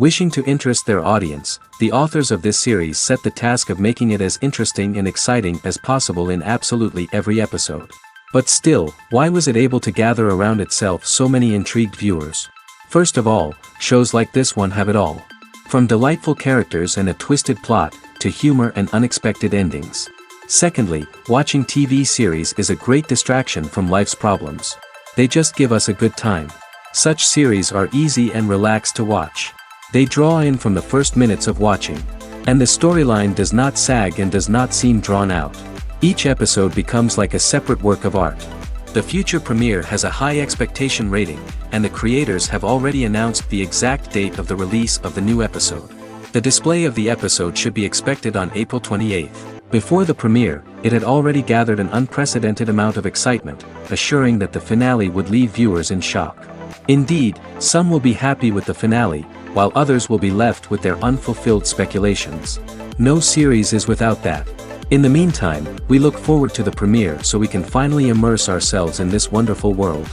Wishing to interest their audience, the authors of this series set the task of making it as interesting and exciting as possible in absolutely every episode. But still, why was it able to gather around itself so many intrigued viewers? First of all, shows like this one have it all. From delightful characters and a twisted plot, to humor and unexpected endings. Secondly, watching TV series is a great distraction from life's problems. They just give us a good time. Such series are easy and relaxed to watch. They draw in from the first minutes of watching. And the storyline does not sag and does not seem drawn out. Each episode becomes like a separate work of art. The future premiere has a high expectation rating, and the creators have already announced the exact date of the release of the new episode. The display of the episode should be expected on April 28th. Before the premiere, it had already gathered an unprecedented amount of excitement, assuring that the finale would leave viewers in shock. Indeed, some will be happy with the finale, while others will be left with their unfulfilled speculations. No series is without that. In the meantime, we look forward to the premiere so we can finally immerse ourselves in this wonderful world.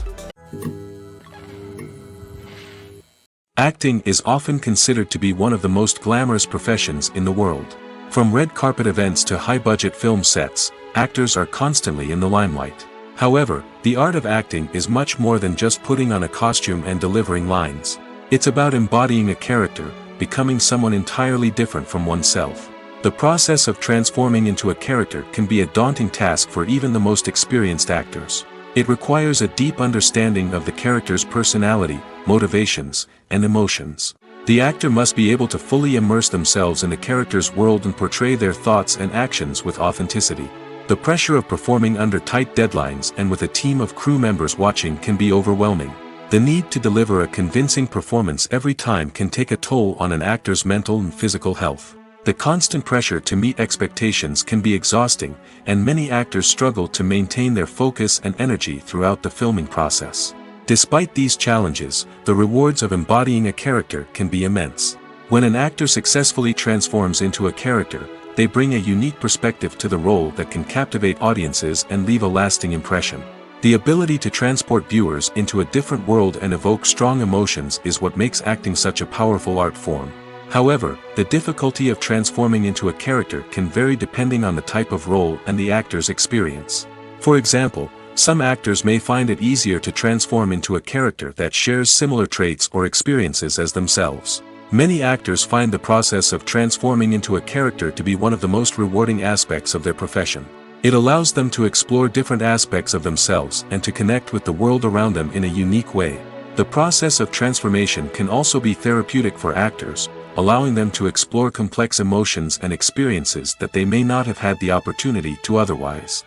Acting is often considered to be one of the most glamorous professions in the world. From red carpet events to high-budget film sets, actors are constantly in the limelight. However, the art of acting is much more than just putting on a costume and delivering lines. It's about embodying a character, becoming someone entirely different from oneself. The process of transforming into a character can be a daunting task for even the most experienced actors. It requires a deep understanding of the character's personality, motivations, and emotions. The actor must be able to fully immerse themselves in the character's world and portray their thoughts and actions with authenticity. The pressure of performing under tight deadlines and with a team of crew members watching can be overwhelming. The need to deliver a convincing performance every time can take a toll on an actor's mental and physical health. The constant pressure to meet expectations can be exhausting, and many actors struggle to maintain their focus and energy throughout the filming process. Despite these challenges, the rewards of embodying a character can be immense. When an actor successfully transforms into a character, they bring a unique perspective to the role that can captivate audiences and leave a lasting impression. The ability to transport viewers into a different world and evoke strong emotions is what makes acting such a powerful art form. However, the difficulty of transforming into a character can vary depending on the type of role and the actor's experience. For example, some actors may find it easier to transform into a character that shares similar traits or experiences as themselves. Many actors find the process of transforming into a character to be one of the most rewarding aspects of their profession. It allows them to explore different aspects of themselves and to connect with the world around them in a unique way. The process of transformation can also be therapeutic for actors, allowing them to explore complex emotions and experiences that they may not have had the opportunity to otherwise.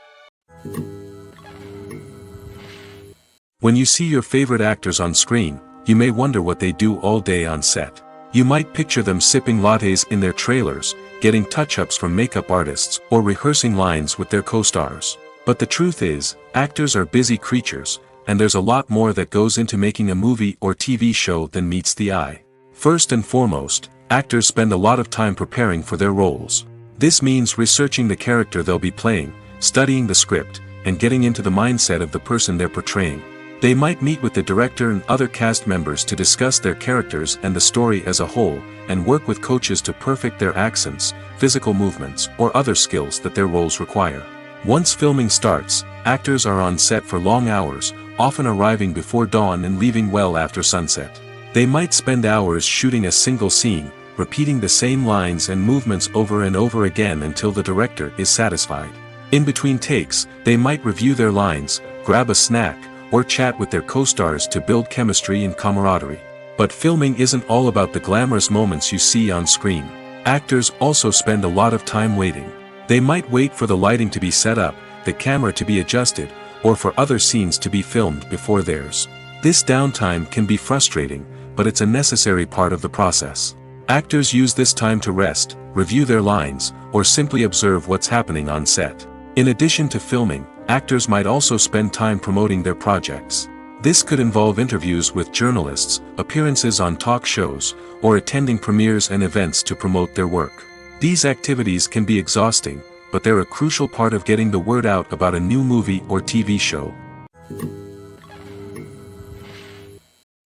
When you see your favorite actors on screen, you may wonder what they do all day on set. You might picture them sipping lattes in their trailers, getting touch-ups from makeup artists, or rehearsing lines with their co-stars. But the truth is, actors are busy creatures, and there's a lot more that goes into making a movie or TV show than meets the eye. First and foremost, actors spend a lot of time preparing for their roles. This means researching the character they'll be playing, studying the script, and getting into the mindset of the person they're portraying. They might meet with the director and other cast members to discuss their characters and the story as a whole, and work with coaches to perfect their accents, physical movements, or other skills that their roles require. Once filming starts, actors are on set for long hours, often arriving before dawn and leaving well after sunset. They might spend hours shooting a single scene, repeating the same lines and movements over and over again until the director is satisfied. In between takes, they might review their lines, grab a snack, or chat with their co-stars to build chemistry and camaraderie. But filming isn't all about the glamorous moments you see on screen. Actors also spend a lot of time waiting. They might wait for the lighting to be set up, the camera to be adjusted, or for other scenes to be filmed before theirs. This downtime can be frustrating, but it's a necessary part of the process. Actors use this time to rest, review their lines, or simply observe what's happening on set. In addition to filming, actors might also spend time promoting their projects. This could involve interviews with journalists, appearances on talk shows, or attending premieres and events to promote their work. These activities can be exhausting, but they're a crucial part of getting the word out about a new movie or TV show.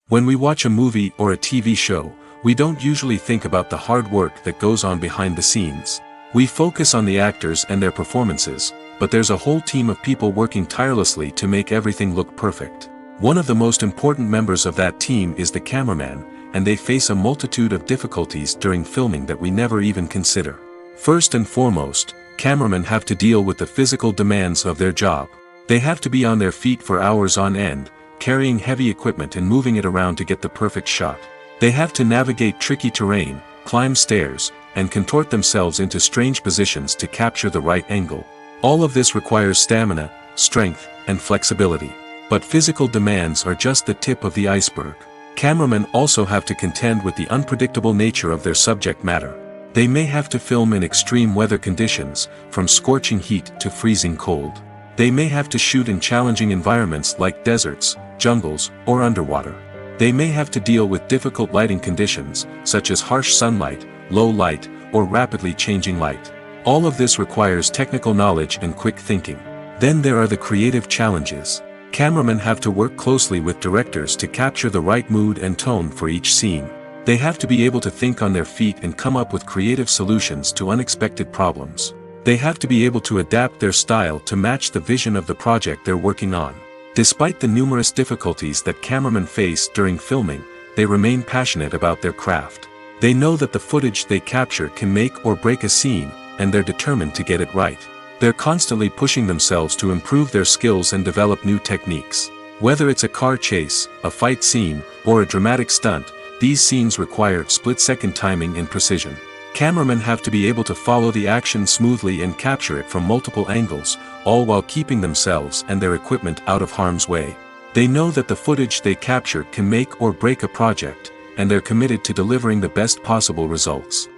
When we watch a movie or a TV show, We don't usually think about the hard work that goes on behind the scenes. We focus on the actors and their performances, but there's a whole team of people working tirelessly to make everything look perfect. One of the most important members of that team is the cameraman, and they face a multitude of difficulties during filming that we never even consider. First and foremost, cameramen have to deal with the physical demands of their job. They have to be on their feet for hours on end, carrying heavy equipment and moving it around to get the perfect shot. They have to navigate tricky terrain, climb stairs, and contort themselves into strange positions to capture the right angle. All of this requires stamina, strength, and flexibility. But physical demands are just the tip of the iceberg. Cameramen also have to contend with the unpredictable nature of their subject matter. They may have to film in extreme weather conditions, from scorching heat to freezing cold. They may have to shoot in challenging environments like deserts, jungles, or underwater. They may have to deal with difficult lighting conditions, such as harsh sunlight, low light, or rapidly changing light. All of this requires technical knowledge and quick thinking. Then there are the creative challenges. Cameramen have to work closely with directors to capture the right mood and tone for each scene. They have to be able to think on their feet and come up with creative solutions to unexpected problems. They have to be able to adapt their style to match the vision of the project they're working on. Despite the numerous difficulties that cameramen face during filming, they remain passionate about their craft. They know that the footage they capture can make or break a scene, and they're determined to get it right. They're constantly pushing themselves to improve their skills and develop new techniques. Whether it's a car chase, a fight scene, or a dramatic stunt, these scenes require split-second timing and precision. Cameramen have to be able to follow the action smoothly and capture it from multiple angles, all while keeping themselves and their equipment out of harm's way. They know that the footage they capture can make or break a project, and they're committed to delivering the best possible results.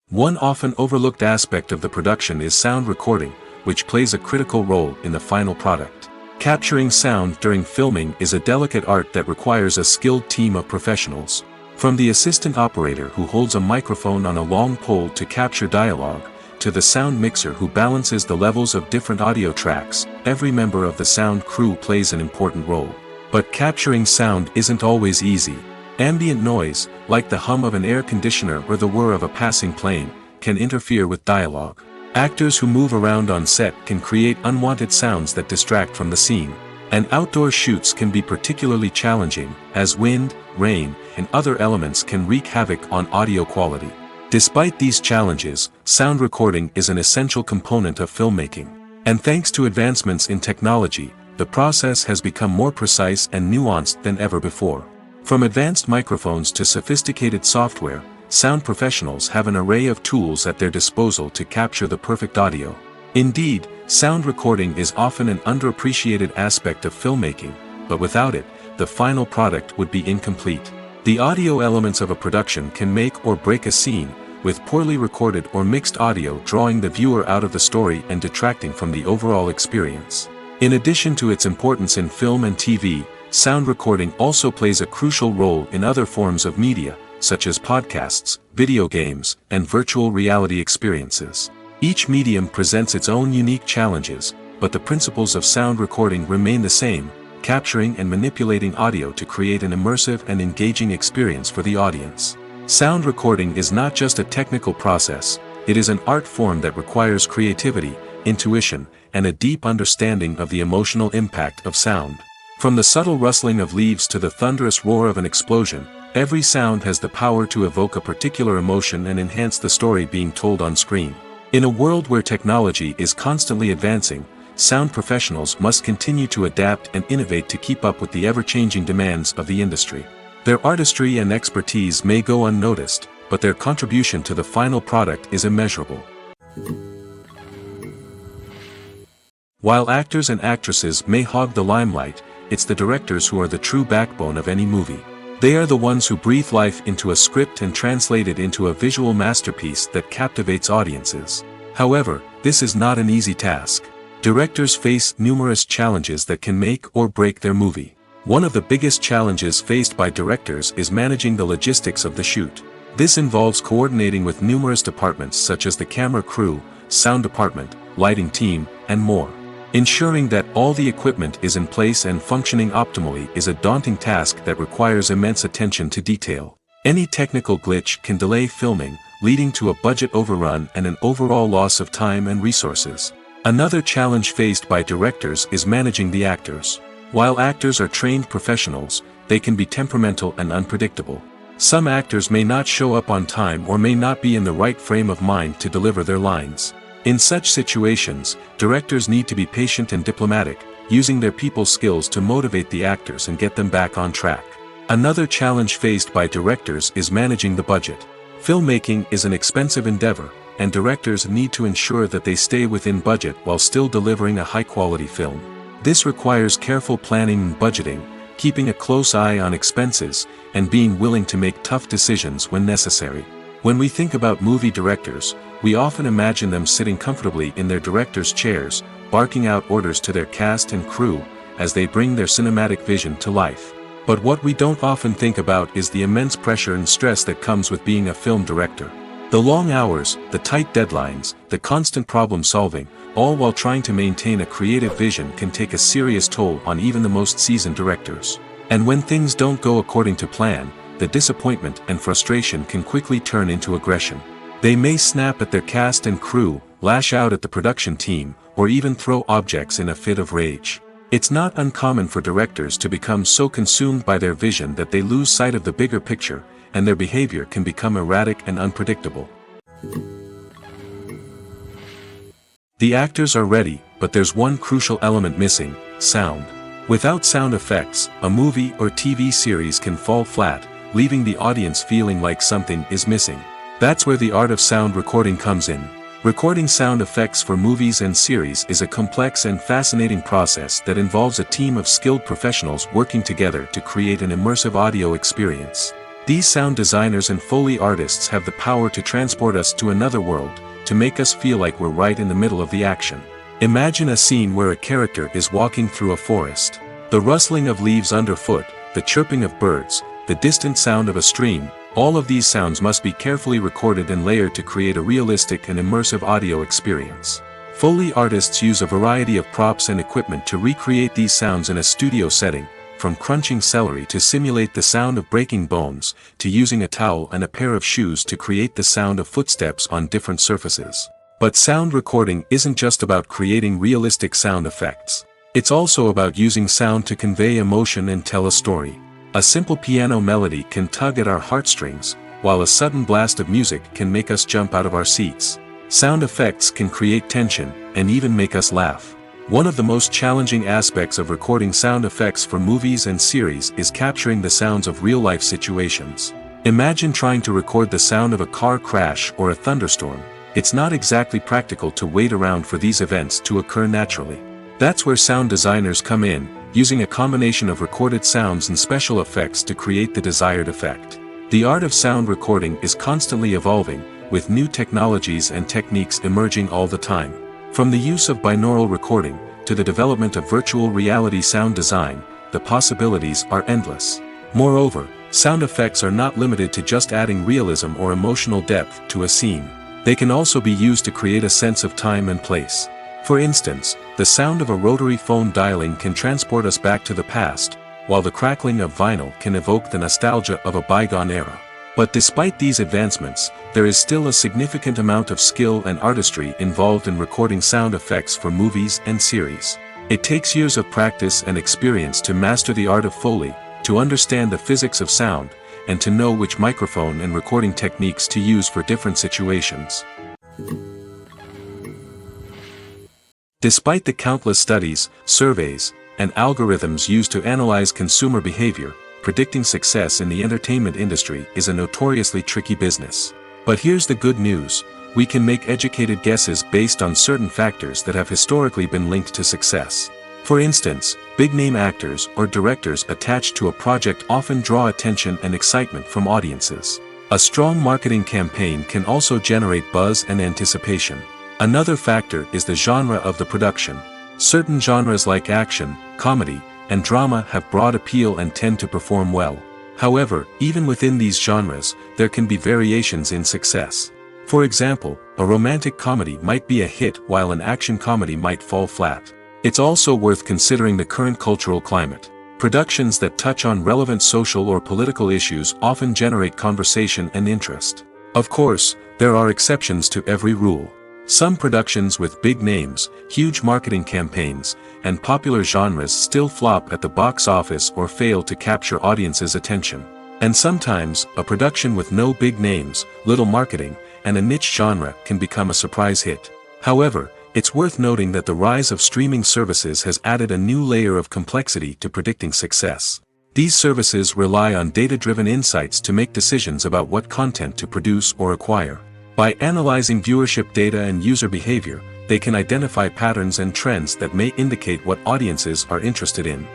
One often overlooked aspect of the production is sound recording, which plays a critical role in the final product. Capturing sound during filming is a delicate art that requires a skilled team of professionals. From the assistant operator who holds a microphone on a long pole to capture dialogue, to the sound mixer who balances the levels of different audio tracks, every member of the sound crew plays an important role. But capturing sound isn't always easy. Ambient noise, like the hum of an air conditioner or the whir of a passing plane, can interfere with dialogue. Actors who move around on set can create unwanted sounds that distract from the scene. And outdoor shoots can be particularly challenging, as wind, rain, and other elements can wreak havoc on audio quality. Despite these challenges, sound recording is an essential component of filmmaking. And thanks to advancements in technology, the process has become more precise and nuanced than ever before. From advanced microphones to sophisticated software, sound professionals have an array of tools at their disposal to capture the perfect audio. Indeed, sound recording is often an underappreciated aspect of filmmaking, but without it, the final product would be incomplete. The audio elements of a production can make or break a scene, with poorly recorded or mixed audio drawing the viewer out of the story and detracting from the overall experience. In addition to its importance in film and TV, sound recording also plays a crucial role in other forms of media, such as podcasts, video games, and virtual reality experiences. Each medium presents its own unique challenges, but the principles of sound recording remain the same, capturing and manipulating audio to create an immersive and engaging experience for the audience. Sound recording is not just a technical process, it is an art form that requires creativity, intuition, and a deep understanding of the emotional impact of sound. From the subtle rustling of leaves to the thunderous roar of an explosion, every sound has the power to evoke a particular emotion and enhance the story being told on screen. In a world where technology is constantly advancing, sound professionals must continue to adapt and innovate to keep up with the ever-changing demands of the industry. Their artistry and expertise may go unnoticed, but their contribution to the final product is immeasurable. While actors and actresses may hog the limelight, it's the directors who are the true backbone of any movie. They are the ones who breathe life into a script and translate it into a visual masterpiece that captivates audiences. However, this is not an easy task. Directors face numerous challenges that can make or break their movie. One of the biggest challenges faced by directors is managing the logistics of the shoot. This involves coordinating with numerous departments such as the camera crew, sound department, lighting team, and more. Ensuring that all the equipment is in place and functioning optimally is a daunting task that requires immense attention to detail. Any technical glitch can delay filming, leading to a budget overrun and an overall loss of time and resources. Another challenge faced by directors is managing the actors. While actors are trained professionals, they can be temperamental and unpredictable. Some actors may not show up on time or may not be in the right frame of mind to deliver their lines. In such situations, directors need to be patient and diplomatic, using their people skills to motivate the actors and get them back on track. Another challenge faced by directors is managing the budget. Filmmaking is an expensive endeavor, and directors need to ensure that they stay within budget while still delivering a high-quality film. This requires careful planning and budgeting, keeping a close eye on expenses, and being willing to make tough decisions when necessary. When we think about movie directors, we often imagine them sitting comfortably in their director's chairs, barking out orders to their cast and crew, as they bring their cinematic vision to life. But what we don't often think about is the immense pressure and stress that comes with being a film director. The long hours, the tight deadlines, the constant problem solving, all while trying to maintain a creative vision can take a serious toll on even the most seasoned directors. And when things don't go according to plan, the disappointment and frustration can quickly turn into aggression. They may snap at their cast and crew, lash out at the production team, or even throw objects in a fit of rage. It's not uncommon for directors to become so consumed by their vision that they lose sight of the bigger picture, and their behavior can become erratic and unpredictable. The actors are ready, but there's one crucial element missing: sound. Without sound effects, a movie or TV series can fall flat, leaving the audience feeling like something is missing. That's where the art of sound recording comes in. Recording sound effects for movies and series is a complex and fascinating process that involves a team of skilled professionals working together to create an immersive audio experience. These sound designers and Foley artists have the power to transport us to another world, to make us feel like we're right in the middle of the action. Imagine a scene where a character is walking through a forest. The rustling of leaves underfoot, the chirping of birds, the distant sound of a stream, all of these sounds must be carefully recorded and layered to create a realistic and immersive audio experience. Foley artists use a variety of props and equipment to recreate these sounds in a studio setting, from crunching celery to simulate the sound of breaking bones, to using a towel and a pair of shoes to create the sound of footsteps on different surfaces. But sound recording isn't just about creating realistic sound effects. It's also about using sound to convey emotion and tell a story. A simple piano melody can tug at our heartstrings, while a sudden blast of music can make us jump out of our seats. Sound effects can create tension, and even make us laugh. One of the most challenging aspects of recording sound effects for movies and series is capturing the sounds of real-life situations. Imagine trying to record the sound of a car crash or a thunderstorm. It's not exactly practical to wait around for these events to occur naturally. That's where sound designers come in, using a combination of recorded sounds and special effects to create the desired effect. The art of sound recording is constantly evolving, with new technologies and techniques emerging all the time. From the use of binaural recording, to the development of virtual reality sound design, the possibilities are endless. Moreover, sound effects are not limited to just adding realism or emotional depth to a scene. They can also be used to create a sense of time and place. For instance, the sound of a rotary phone dialing can transport us back to the past, while the crackling of vinyl can evoke the nostalgia of a bygone era. But despite these advancements, there is still a significant amount of skill and artistry involved in recording sound effects for movies and series. It takes years of practice and experience to master the art of Foley, to understand the physics of sound, and to know which microphone and recording techniques to use for different situations. Despite the countless studies, surveys, and algorithms used to analyze consumer behavior, predicting success in the entertainment industry is a notoriously tricky business. But here's the good news: we can make educated guesses based on certain factors that have historically been linked to success. For instance, big-name actors or directors attached to a project often draw attention and excitement from audiences. A strong marketing campaign can also generate buzz and anticipation. Another factor is the genre of the production. Certain genres like action, comedy, and drama have broad appeal and tend to perform well. However, even within these genres, there can be variations in success. For example, a romantic comedy might be a hit while an action comedy might fall flat. It's also worth considering the current cultural climate. Productions that touch on relevant social or political issues often generate conversation and interest. Of course, there are exceptions to every rule. Some productions with big names, huge marketing campaigns, and popular genres still flop at the box office or fail to capture audiences' attention. And sometimes, a production with no big names, little marketing, and a niche genre can become a surprise hit. However, it's worth noting that the rise of streaming services has added a new layer of complexity to predicting success. These services rely on data-driven insights to make decisions about what content to produce or acquire. By analyzing viewership data and user behavior, they can identify patterns and trends that may indicate what audiences are interested in.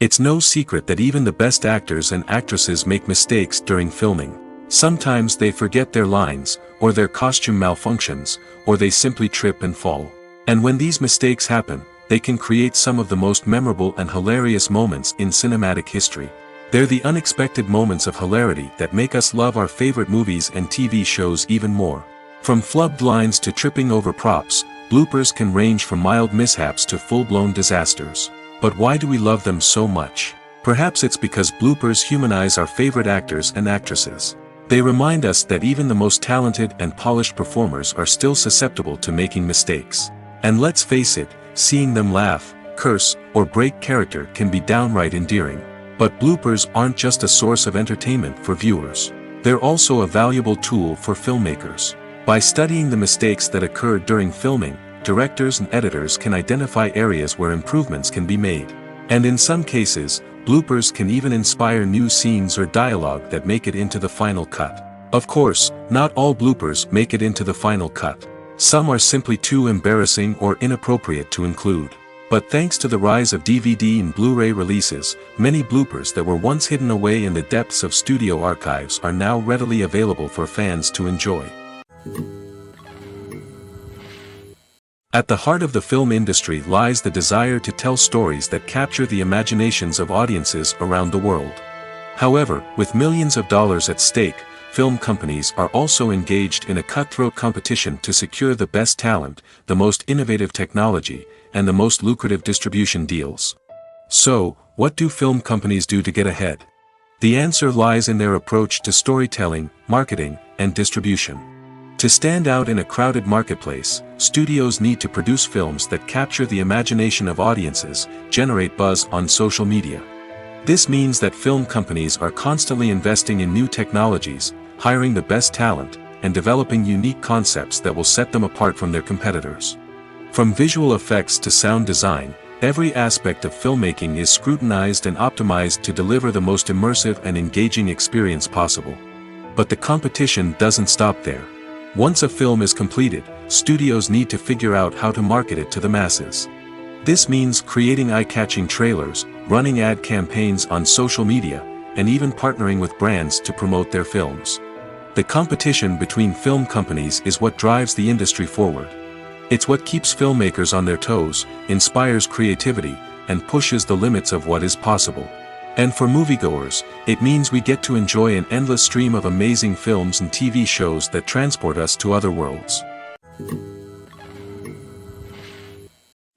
It's no secret that even the best actors and actresses make mistakes during filming. Sometimes they forget their lines, or their costume malfunctions, or they simply trip and fall. And when these mistakes happen, they can create some of the most memorable and hilarious moments in cinematic history. They're the unexpected moments of hilarity that make us love our favorite movies and TV shows even more. From flubbed lines to tripping over props, bloopers can range from mild mishaps to full-blown disasters. But why do we love them so much? Perhaps it's because bloopers humanize our favorite actors and actresses. They remind us that even the most talented and polished performers are still susceptible to making mistakes. And let's face it, seeing them laugh, curse, or break character can be downright endearing. But bloopers aren't just a source of entertainment for viewers. They're also a valuable tool for filmmakers. By studying the mistakes that occur during filming, directors and editors can identify areas where improvements can be made. And in some cases, bloopers can even inspire new scenes or dialogue that make it into the final cut. Of course, not all bloopers make it into the final cut. Some are simply too embarrassing or inappropriate to include. But thanks to the rise of DVD and Blu-ray releases, many bloopers that were once hidden away in the depths of studio archives are now readily available for fans to enjoy. At the heart of the film industry lies the desire to tell stories that capture the imaginations of audiences around the world. However, with millions of dollars at stake, film companies are also engaged in a cutthroat competition to secure the best talent, the most innovative technology, and the most lucrative distribution deals. So, what do film companies do to get ahead? The answer lies in their approach to storytelling, marketing, and distribution. To stand out in a crowded marketplace, studios need to produce films that capture the imagination of audiences, generate buzz on social media. This means that film companies are constantly investing in new technologies, hiring the best talent, and developing unique concepts that will set them apart from their competitors. From visual effects to sound design, every aspect of filmmaking is scrutinized and optimized to deliver the most immersive and engaging experience possible. But the competition doesn't stop there. Once a film is completed, studios need to figure out how to market it to the masses. This means creating eye-catching trailers, running ad campaigns on social media, and even partnering with brands to promote their films. The competition between film companies is what drives the industry forward. It's what keeps filmmakers on their toes, inspires creativity, and pushes the limits of what is possible. And for moviegoers, it means we get to enjoy an endless stream of amazing films and TV shows that transport us to other worlds.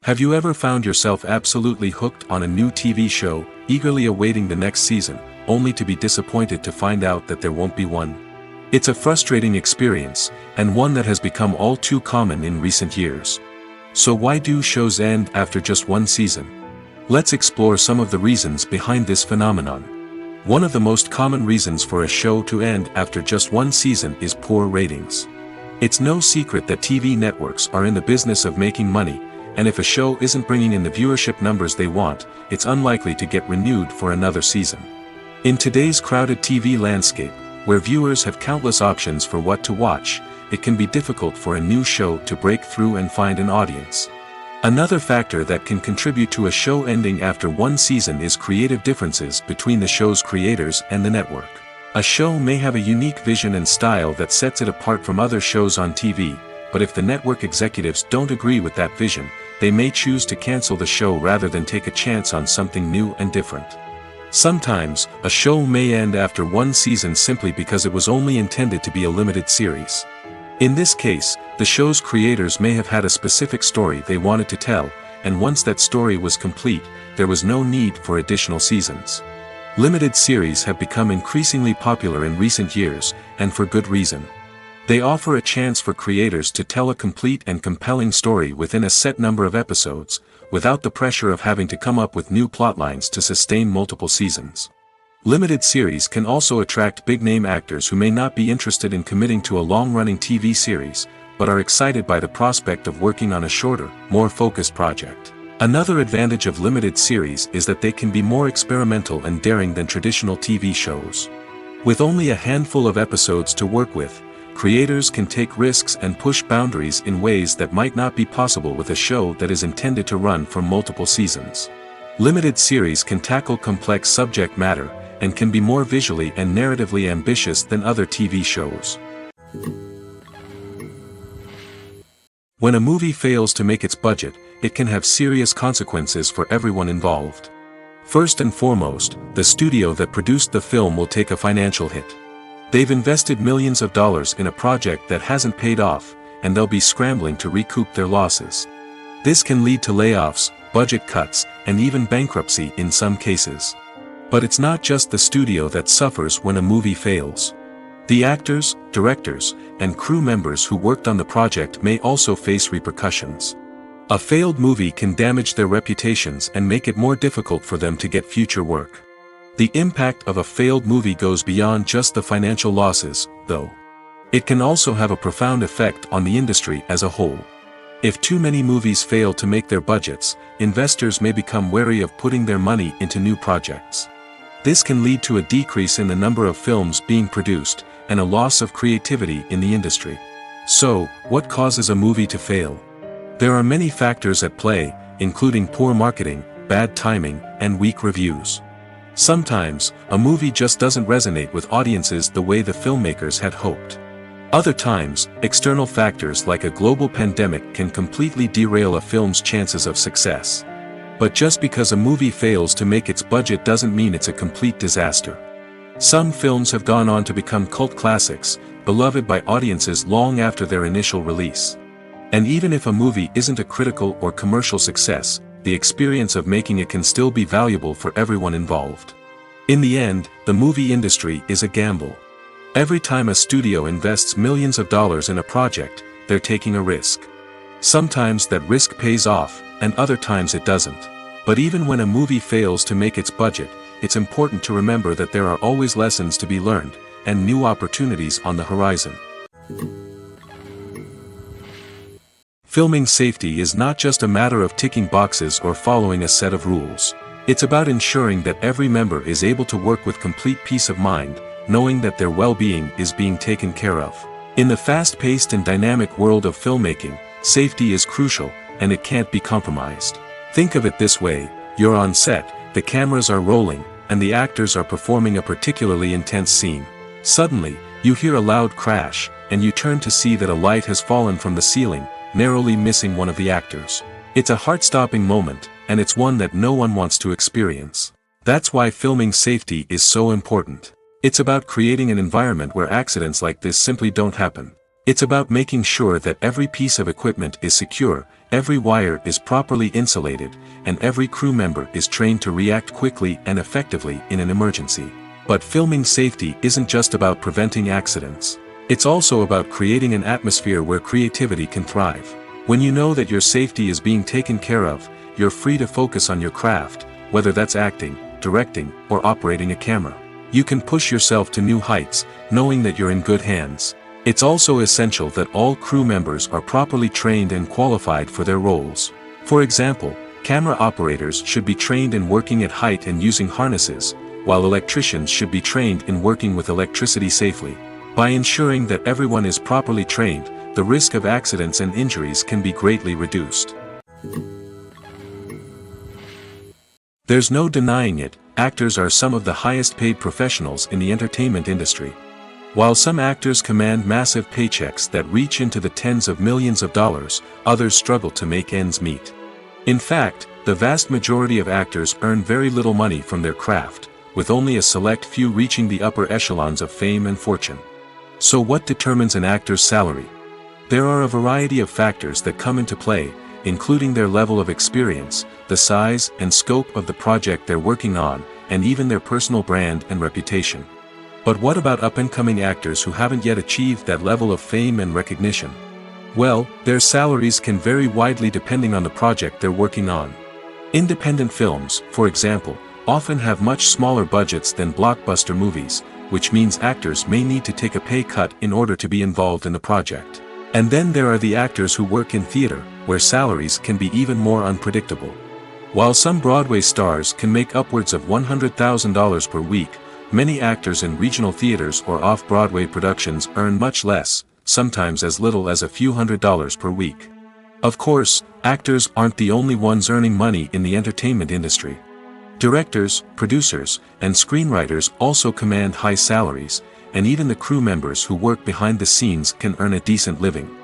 Have you ever found yourself absolutely hooked on a new TV show, eagerly awaiting the next season, only to be disappointed to find out that there won't be one? It's a frustrating experience, and one that has become all too common in recent years. So why do shows end after just one season? Let's explore some of the reasons behind this phenomenon. One of the most common reasons for a show to end after just one season is poor ratings. It's no secret that TV networks are in the business of making money, and if a show isn't bringing in the viewership numbers they want, it's unlikely to get renewed for another season. In today's crowded TV landscape, where viewers have countless options for what to watch, it can be difficult for a new show to break through and find an audience. Another factor that can contribute to a show ending after one season is creative differences between the show's creators and the network. A show may have a unique vision and style that sets it apart from other shows on TV, but if the network executives don't agree with that vision, they may choose to cancel the show rather than take a chance on something new and different. Sometimes, a show may end after one season simply because it was only intended to be a limited series. In this case, the show's creators may have had a specific story they wanted to tell, and once that story was complete, there was no need for additional seasons. Limited series have become increasingly popular in recent years, and for good reason. They offer a chance for creators to tell a complete and compelling story within a set number of episodes, without the pressure of having to come up with new plotlines to sustain multiple seasons. Limited series can also attract big-name actors who may not be interested in committing to a long-running TV series, but are excited by the prospect of working on a shorter, more focused project. Another advantage of limited series is that they can be more experimental and daring than traditional TV shows. With only a handful of episodes to work with, creators can take risks and push boundaries in ways that might not be possible with a show that is intended to run for multiple seasons. Limited series can tackle complex subject matter, and can be more visually and narratively ambitious than other TV shows. When a movie fails to make its budget, it can have serious consequences for everyone involved. First and foremost, the studio that produced the film will take a financial hit. They've invested millions of dollars in a project that hasn't paid off, and they'll be scrambling to recoup their losses. This can lead to layoffs, budget cuts, and even bankruptcy in some cases. But it's not just the studio that suffers when a movie fails. The actors, directors, and crew members who worked on the project may also face repercussions. A failed movie can damage their reputations and make it more difficult for them to get future work. The impact of a failed movie goes beyond just the financial losses, though. It can also have a profound effect on the industry as a whole. If too many movies fail to make their budgets, investors may become wary of putting their money into new projects. This can lead to a decrease in the number of films being produced, and a loss of creativity in the industry. So, what causes a movie to fail? There are many factors at play, including poor marketing, bad timing, and weak reviews. Sometimes, a movie just doesn't resonate with audiences the way the filmmakers had hoped. Other times, external factors like a global pandemic can completely derail a film's chances of success. But just because a movie fails to make its budget doesn't mean it's a complete disaster. Some films have gone on to become cult classics, beloved by audiences long after their initial release. And even if a movie isn't a critical or commercial success, the experience of making it can still be valuable for everyone involved. In the end, the movie industry is a gamble. Every time a studio invests millions of dollars in a project, they're taking a risk. Sometimes that risk pays off, and other times it doesn't. But even when a movie fails to make its budget, it's important to remember that there are always lessons to be learned, and new opportunities on the horizon. Filming safety is not just a matter of ticking boxes or following a set of rules. It's about ensuring that every member is able to work with complete peace of mind, knowing that their well-being is being taken care of. In the fast-paced and dynamic world of filmmaking, safety is crucial, and it can't be compromised. Think of it this way: you're on set, the cameras are rolling, and the actors are performing a particularly intense scene. Suddenly, you hear a loud crash, and you turn to see that a light has fallen from the ceiling, narrowly missing one of the actors. It's a heart-stopping moment, and it's one that no one wants to experience. That's why filming safety is so important. It's about creating an environment where accidents like this simply don't happen. It's about making sure that every piece of equipment is secure, every wire is properly insulated, and every crew member is trained to react quickly and effectively in an emergency. But filming safety isn't just about preventing accidents. It's also about creating an atmosphere where creativity can thrive. When you know that your safety is being taken care of, you're free to focus on your craft, whether that's acting, directing, or operating a camera. You can push yourself to new heights, knowing that you're in good hands. It's also essential that all crew members are properly trained and qualified for their roles. For example, camera operators should be trained in working at height and using harnesses, while electricians should be trained in working with electricity safely. By ensuring that everyone is properly trained, the risk of accidents and injuries can be greatly reduced. There's no denying it, actors are some of the highest paid professionals in the entertainment industry. While some actors command massive paychecks that reach into the tens of millions of dollars, others struggle to make ends meet. In fact, the vast majority of actors earn very little money from their craft, with only a select few reaching the upper echelons of fame and fortune. So what determines an actor's salary? There are a variety of factors that come into play, including their level of experience, the size and scope of the project they're working on, and even their personal brand and reputation. But what about up-and-coming actors who haven't yet achieved that level of fame and recognition? Well, their salaries can vary widely depending on the project they're working on. Independent films, for example, often have much smaller budgets than blockbuster movies, which means actors may need to take a pay cut in order to be involved in the project. And then there are the actors who work in theater, where salaries can be even more unpredictable. While some Broadway stars can make upwards of $100,000 per week, many actors in regional theaters or off-Broadway productions earn much less, sometimes as little as a few $100s per week. Of course, actors aren't the only ones earning money in the entertainment industry. Directors, producers, and screenwriters also command high salaries, and even the crew members who work behind the scenes can earn a decent living.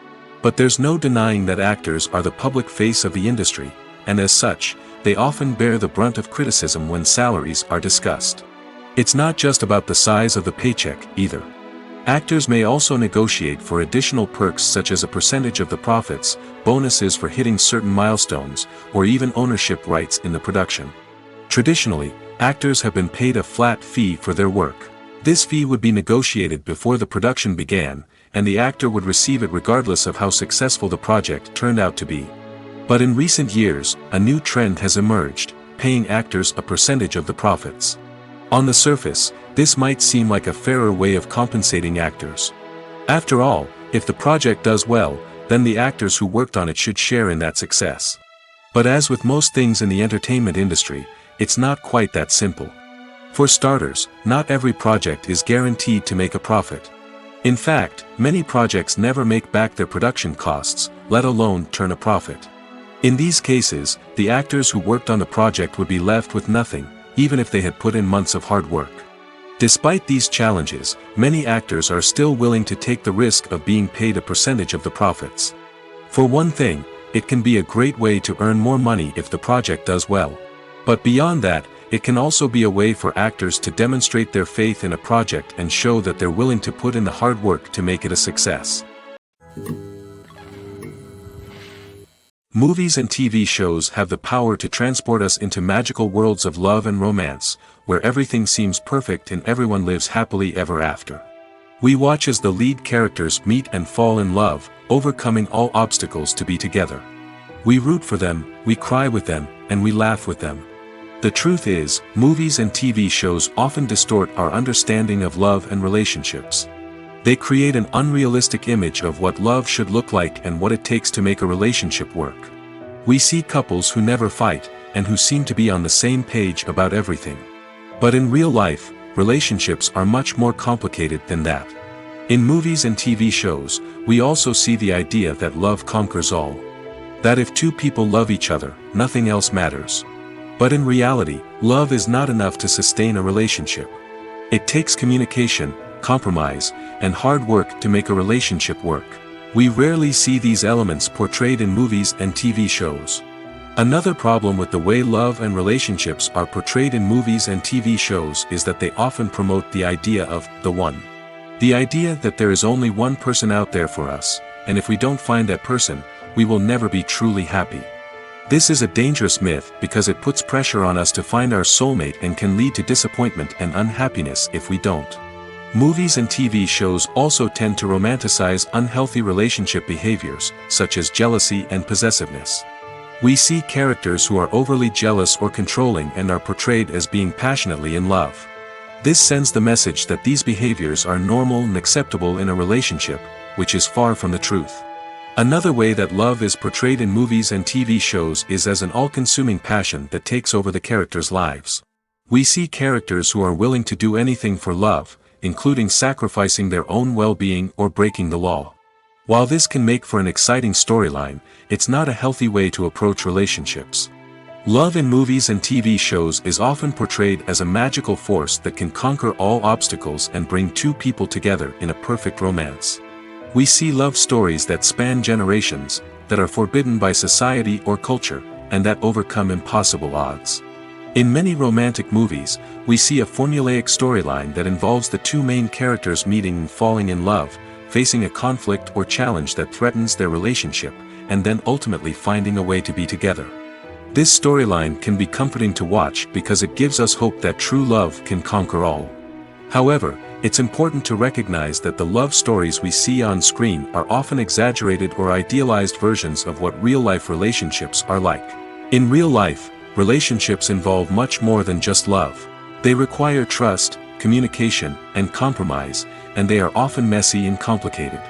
But there's no denying that actors are the public face of the industry, and as such, they often bear the brunt of criticism when salaries are discussed. It's not just about the size of the paycheck, either. Actors may also negotiate for additional perks such as a percentage of the profits, bonuses for hitting certain milestones, or even ownership rights in the production. Traditionally, actors have been paid a flat fee for their work. This fee would be negotiated before the production began, and the actor would receive it regardless of how successful the project turned out to be. But in recent years, a new trend has emerged, paying actors a percentage of the profits. On the surface, this might seem like a fairer way of compensating actors. After all, if the project does well, then the actors who worked on it should share in that success. But as with most things in the entertainment industry, it's not quite that simple. For starters, not every project is guaranteed to make a profit. In fact, many projects never make back their production costs, let alone turn a profit. In these cases, the actors who worked on the project would be left with nothing, even if they had put in months of hard work. Despite these challenges, many actors are still willing to take the risk of being paid a percentage of the profits. For one thing, it can be a great way to earn more money if the project does well. But beyond that, it can also be a way for actors to demonstrate their faith in a project and show that they're willing to put in the hard work to make it a success. Movies and TV shows have the power to transport us into magical worlds of love and romance, where everything seems perfect and everyone lives happily ever after. We watch as the lead characters meet and fall in love, overcoming all obstacles to be together. We root for them, we cry with them, and we laugh with them. The truth is, movies and TV shows often distort our understanding of love and relationships. They create an unrealistic image of what love should look like and what it takes to make a relationship work. We see couples who never fight, and who seem to be on the same page about everything. But in real life, relationships are much more complicated than that. In movies and TV shows, we also see the idea that love conquers all. That if two people love each other, nothing else matters. But in reality, love is not enough to sustain a relationship. It takes communication, compromise, and hard work to make a relationship work. We rarely see these elements portrayed in movies and TV shows. Another problem with the way love and relationships are portrayed in movies and TV shows is that they often promote the idea of the one. The idea that there is only one person out there for us, and if we don't find that person, we will never be truly happy. This is a dangerous myth because it puts pressure on us to find our soulmate and can lead to disappointment and unhappiness if we don't. Movies and TV shows also tend to romanticize unhealthy relationship behaviors, such as jealousy and possessiveness. We see characters who are overly jealous or controlling and are portrayed as being passionately in love. This sends the message that these behaviors are normal and acceptable in a relationship, which is far from the truth. Another way that love is portrayed in movies and TV shows is as an all-consuming passion that takes over the characters' lives. We see characters who are willing to do anything for love, including sacrificing their own well-being or breaking the law. While this can make for an exciting storyline, it's not a healthy way to approach relationships. Love in movies and TV shows is often portrayed as a magical force that can conquer all obstacles and bring two people together in a perfect romance. We see love stories that span generations, that are forbidden by society or culture, and that overcome impossible odds. In many romantic movies, we see a formulaic storyline that involves the two main characters meeting and falling in love, facing a conflict or challenge that threatens their relationship, and then ultimately finding a way to be together. This storyline can be comforting to watch because it gives us hope that true love can conquer all. However, it's important to recognize that the love stories we see on screen are often exaggerated or idealized versions of what real-life relationships are like. In real life, relationships involve much more than just love. They require trust, communication, and compromise, and they are often messy and complicated.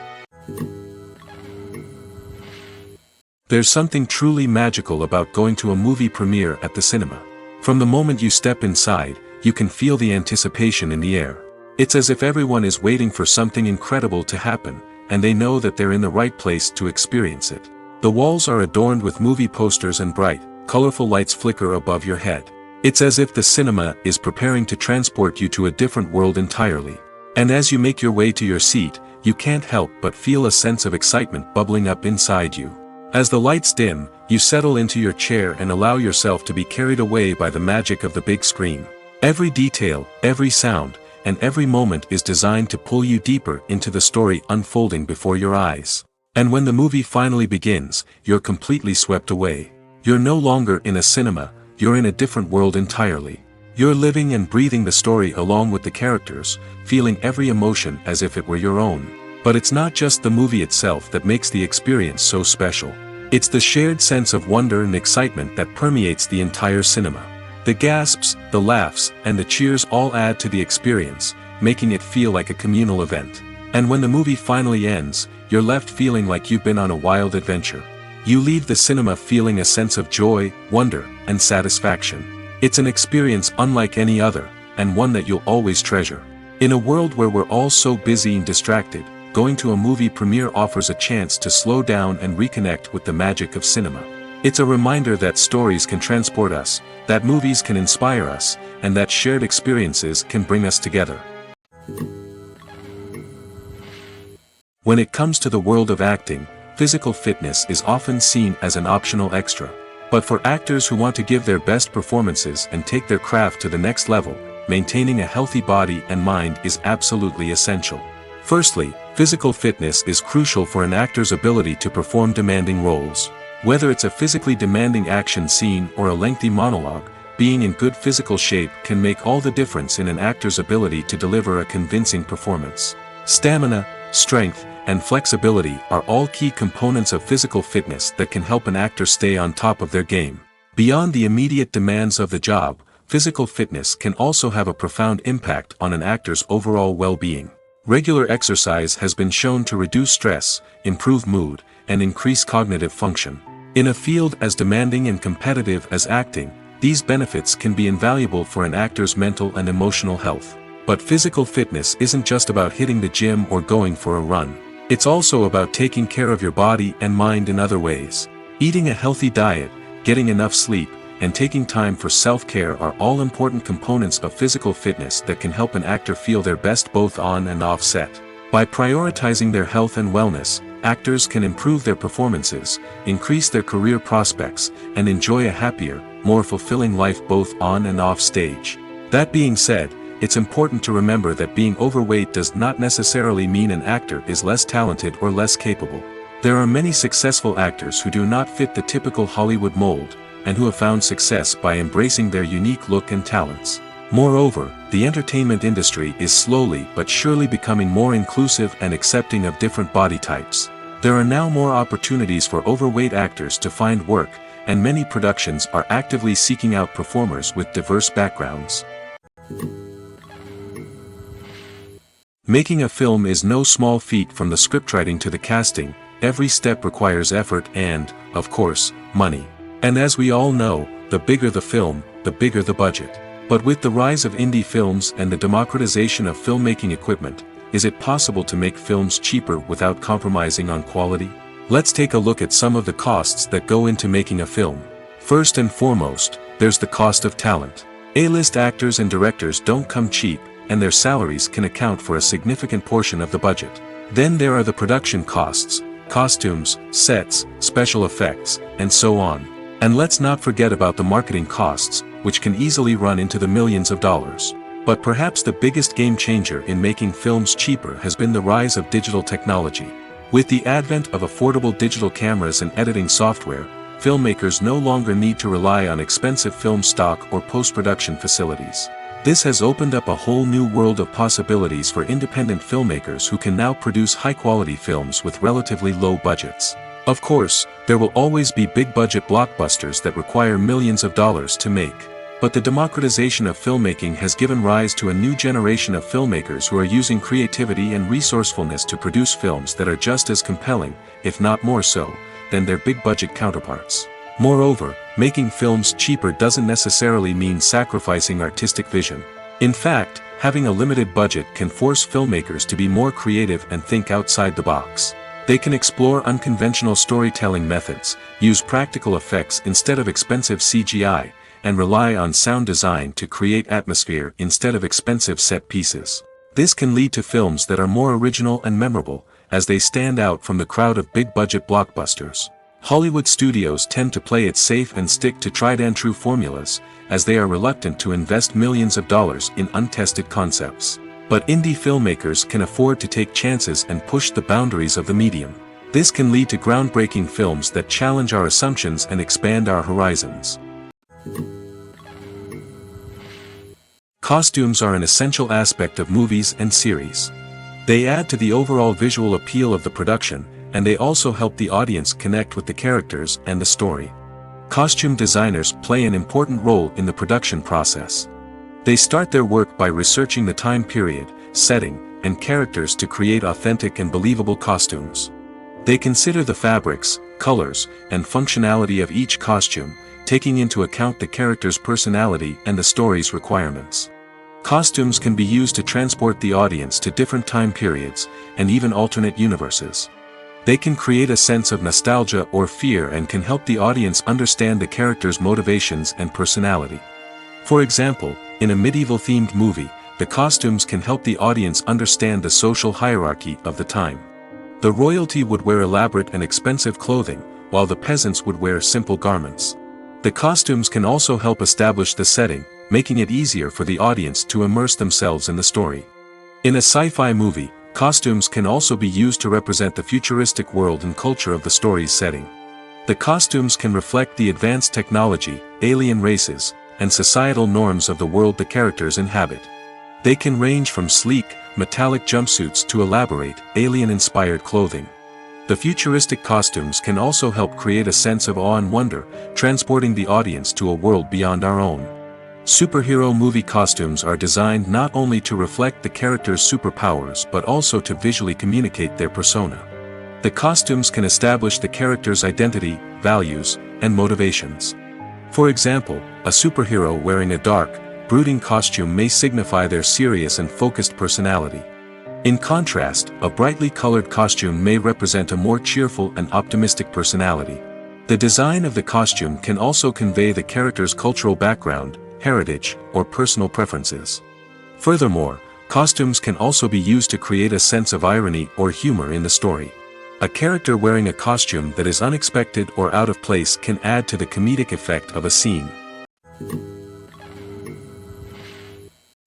There's something truly magical about going to a movie premiere at the cinema. From the moment you step inside, you can feel the anticipation in the air. It's as if everyone is waiting for something incredible to happen, and they know that they're in the right place to experience it. The walls are adorned with movie posters and bright, colorful lights flicker above your head. It's as if the cinema is preparing to transport you to a different world entirely. And as you make your way to your seat, you can't help but feel a sense of excitement bubbling up inside you. As the lights dim, you settle into your chair and allow yourself to be carried away by the magic of the big screen. Every detail, every sound, and every moment is designed to pull you deeper into the story unfolding before your eyes. And when the movie finally begins, you're completely swept away. You're no longer in a cinema, you're in a different world entirely. You're living and breathing the story along with the characters, feeling every emotion as if it were your own. But it's not just the movie itself that makes the experience so special. It's the shared sense of wonder and excitement that permeates the entire cinema. The gasps, the laughs, and the cheers all add to the experience, making it feel like a communal event. And when the movie finally ends, you're left feeling like you've been on a wild adventure. You leave the cinema feeling a sense of joy, wonder, and satisfaction. It's an experience unlike any other, and one that you'll always treasure. In a world where we're all so busy and distracted, going to a movie premiere offers a chance to slow down and reconnect with the magic of cinema. It's a reminder that stories can transport us, that movies can inspire us, and that shared experiences can bring us together. When it comes to the world of acting, physical fitness is often seen as an optional extra. But for actors who want to give their best performances and take their craft to the next level, maintaining a healthy body and mind is absolutely essential. Firstly, physical fitness is crucial for an actor's ability to perform demanding roles. Whether it's a physically demanding action scene or a lengthy monologue, being in good physical shape can make all the difference in an actor's ability to deliver a convincing performance. Stamina, strength, and flexibility are all key components of physical fitness that can help an actor stay on top of their game. Beyond the immediate demands of the job, physical fitness can also have a profound impact on an actor's overall well-being. Regular exercise has been shown to reduce stress, improve mood, and increase cognitive function. In a field as demanding and competitive as acting, these benefits can be invaluable for an actor's mental and emotional health. But physical fitness isn't just about hitting the gym or going for a run. It's also about taking care of your body and mind in other ways. Eating a healthy diet, getting enough sleep, and taking time for self-care are all important components of physical fitness that can help an actor feel their best both on and off set. By prioritizing their health and wellness, actors can improve their performances, increase their career prospects, and enjoy a happier, more fulfilling life both on and off stage. That being said, it's important to remember that being overweight does not necessarily mean an actor is less talented or less capable. There are many successful actors who do not fit the typical Hollywood mold, and who have found success by embracing their unique look and talents. Moreover, the entertainment industry is slowly but surely becoming more inclusive and accepting of different body types. There are now more opportunities for overweight actors to find work, and many productions are actively seeking out performers with diverse backgrounds. Making a film is no small feat. From the scriptwriting to the casting, every step requires effort and, of course, money. And as we all know, the bigger the film, the bigger the budget. But with the rise of indie films and the democratization of filmmaking equipment, is it possible to make films cheaper without compromising on quality? Let's take a look at some of the costs that go into making a film. First and foremost, there's the cost of talent. A-list actors and directors don't come cheap, and their salaries can account for a significant portion of the budget. Then there are the production costs, costumes, sets, special effects, and so on. And let's not forget about the marketing costs, which can easily run into the millions of dollars. But perhaps the biggest game changer in making films cheaper has been the rise of digital technology. With the advent of affordable digital cameras and editing software, filmmakers no longer need to rely on expensive film stock or post-production facilities. This has opened up a whole new world of possibilities for independent filmmakers who can now produce high-quality films with relatively low budgets. Of course, there will always be big-budget blockbusters that require millions of dollars to make. But the democratization of filmmaking has given rise to a new generation of filmmakers who are using creativity and resourcefulness to produce films that are just as compelling, if not more so, than their big-budget counterparts. Moreover, making films cheaper doesn't necessarily mean sacrificing artistic vision. In fact, having a limited budget can force filmmakers to be more creative and think outside the box. They can explore unconventional storytelling methods, use practical effects instead of expensive CGI, and rely on sound design to create atmosphere instead of expensive set pieces. This can lead to films that are more original and memorable, as they stand out from the crowd of big-budget blockbusters. Hollywood studios tend to play it safe and stick to tried-and-true formulas, as they are reluctant to invest millions of dollars in untested concepts. But indie filmmakers can afford to take chances and push the boundaries of the medium. This can lead to groundbreaking films that challenge our assumptions and expand our horizons. Costumes are an essential aspect of movies and series. They add to the overall visual appeal of the production, and they also help the audience connect with the characters and the story. Costume designers play an important role in the production process. They start their work by researching the time period, setting, and characters to create authentic and believable costumes. They consider the fabrics, colors, and functionality of each costume, taking into account the character's personality and the story's requirements. Costumes can be used to transport the audience to different time periods, and even alternate universes. They can create a sense of nostalgia or fear and can help the audience understand the character's motivations and personality. For example, in a medieval-themed movie, the costumes can help the audience understand the social hierarchy of the time. The royalty would wear elaborate and expensive clothing, while the peasants would wear simple garments. The costumes can also help establish the setting, making it easier for the audience to immerse themselves in the story. In a sci-fi movie, costumes can also be used to represent the futuristic world and culture of the story's setting. The costumes can reflect the advanced technology, alien races, and societal norms of the world the characters inhabit. They can range from sleek, metallic jumpsuits to elaborate, alien-inspired clothing. The futuristic costumes can also help create a sense of awe and wonder, transporting the audience to a world beyond our own. Superhero movie costumes are designed not only to reflect the character's superpowers but also to visually communicate their persona. The costumes can establish the character's identity, values, and motivations. For example, a superhero wearing a dark, brooding costume may signify their serious and focused personality. In contrast, a brightly colored costume may represent a more cheerful and optimistic personality. The design of the costume can also convey the character's cultural background, heritage, or personal preferences. Furthermore, costumes can also be used to create a sense of irony or humor in the story. A character wearing a costume that is unexpected or out of place can add to the comedic effect of a scene.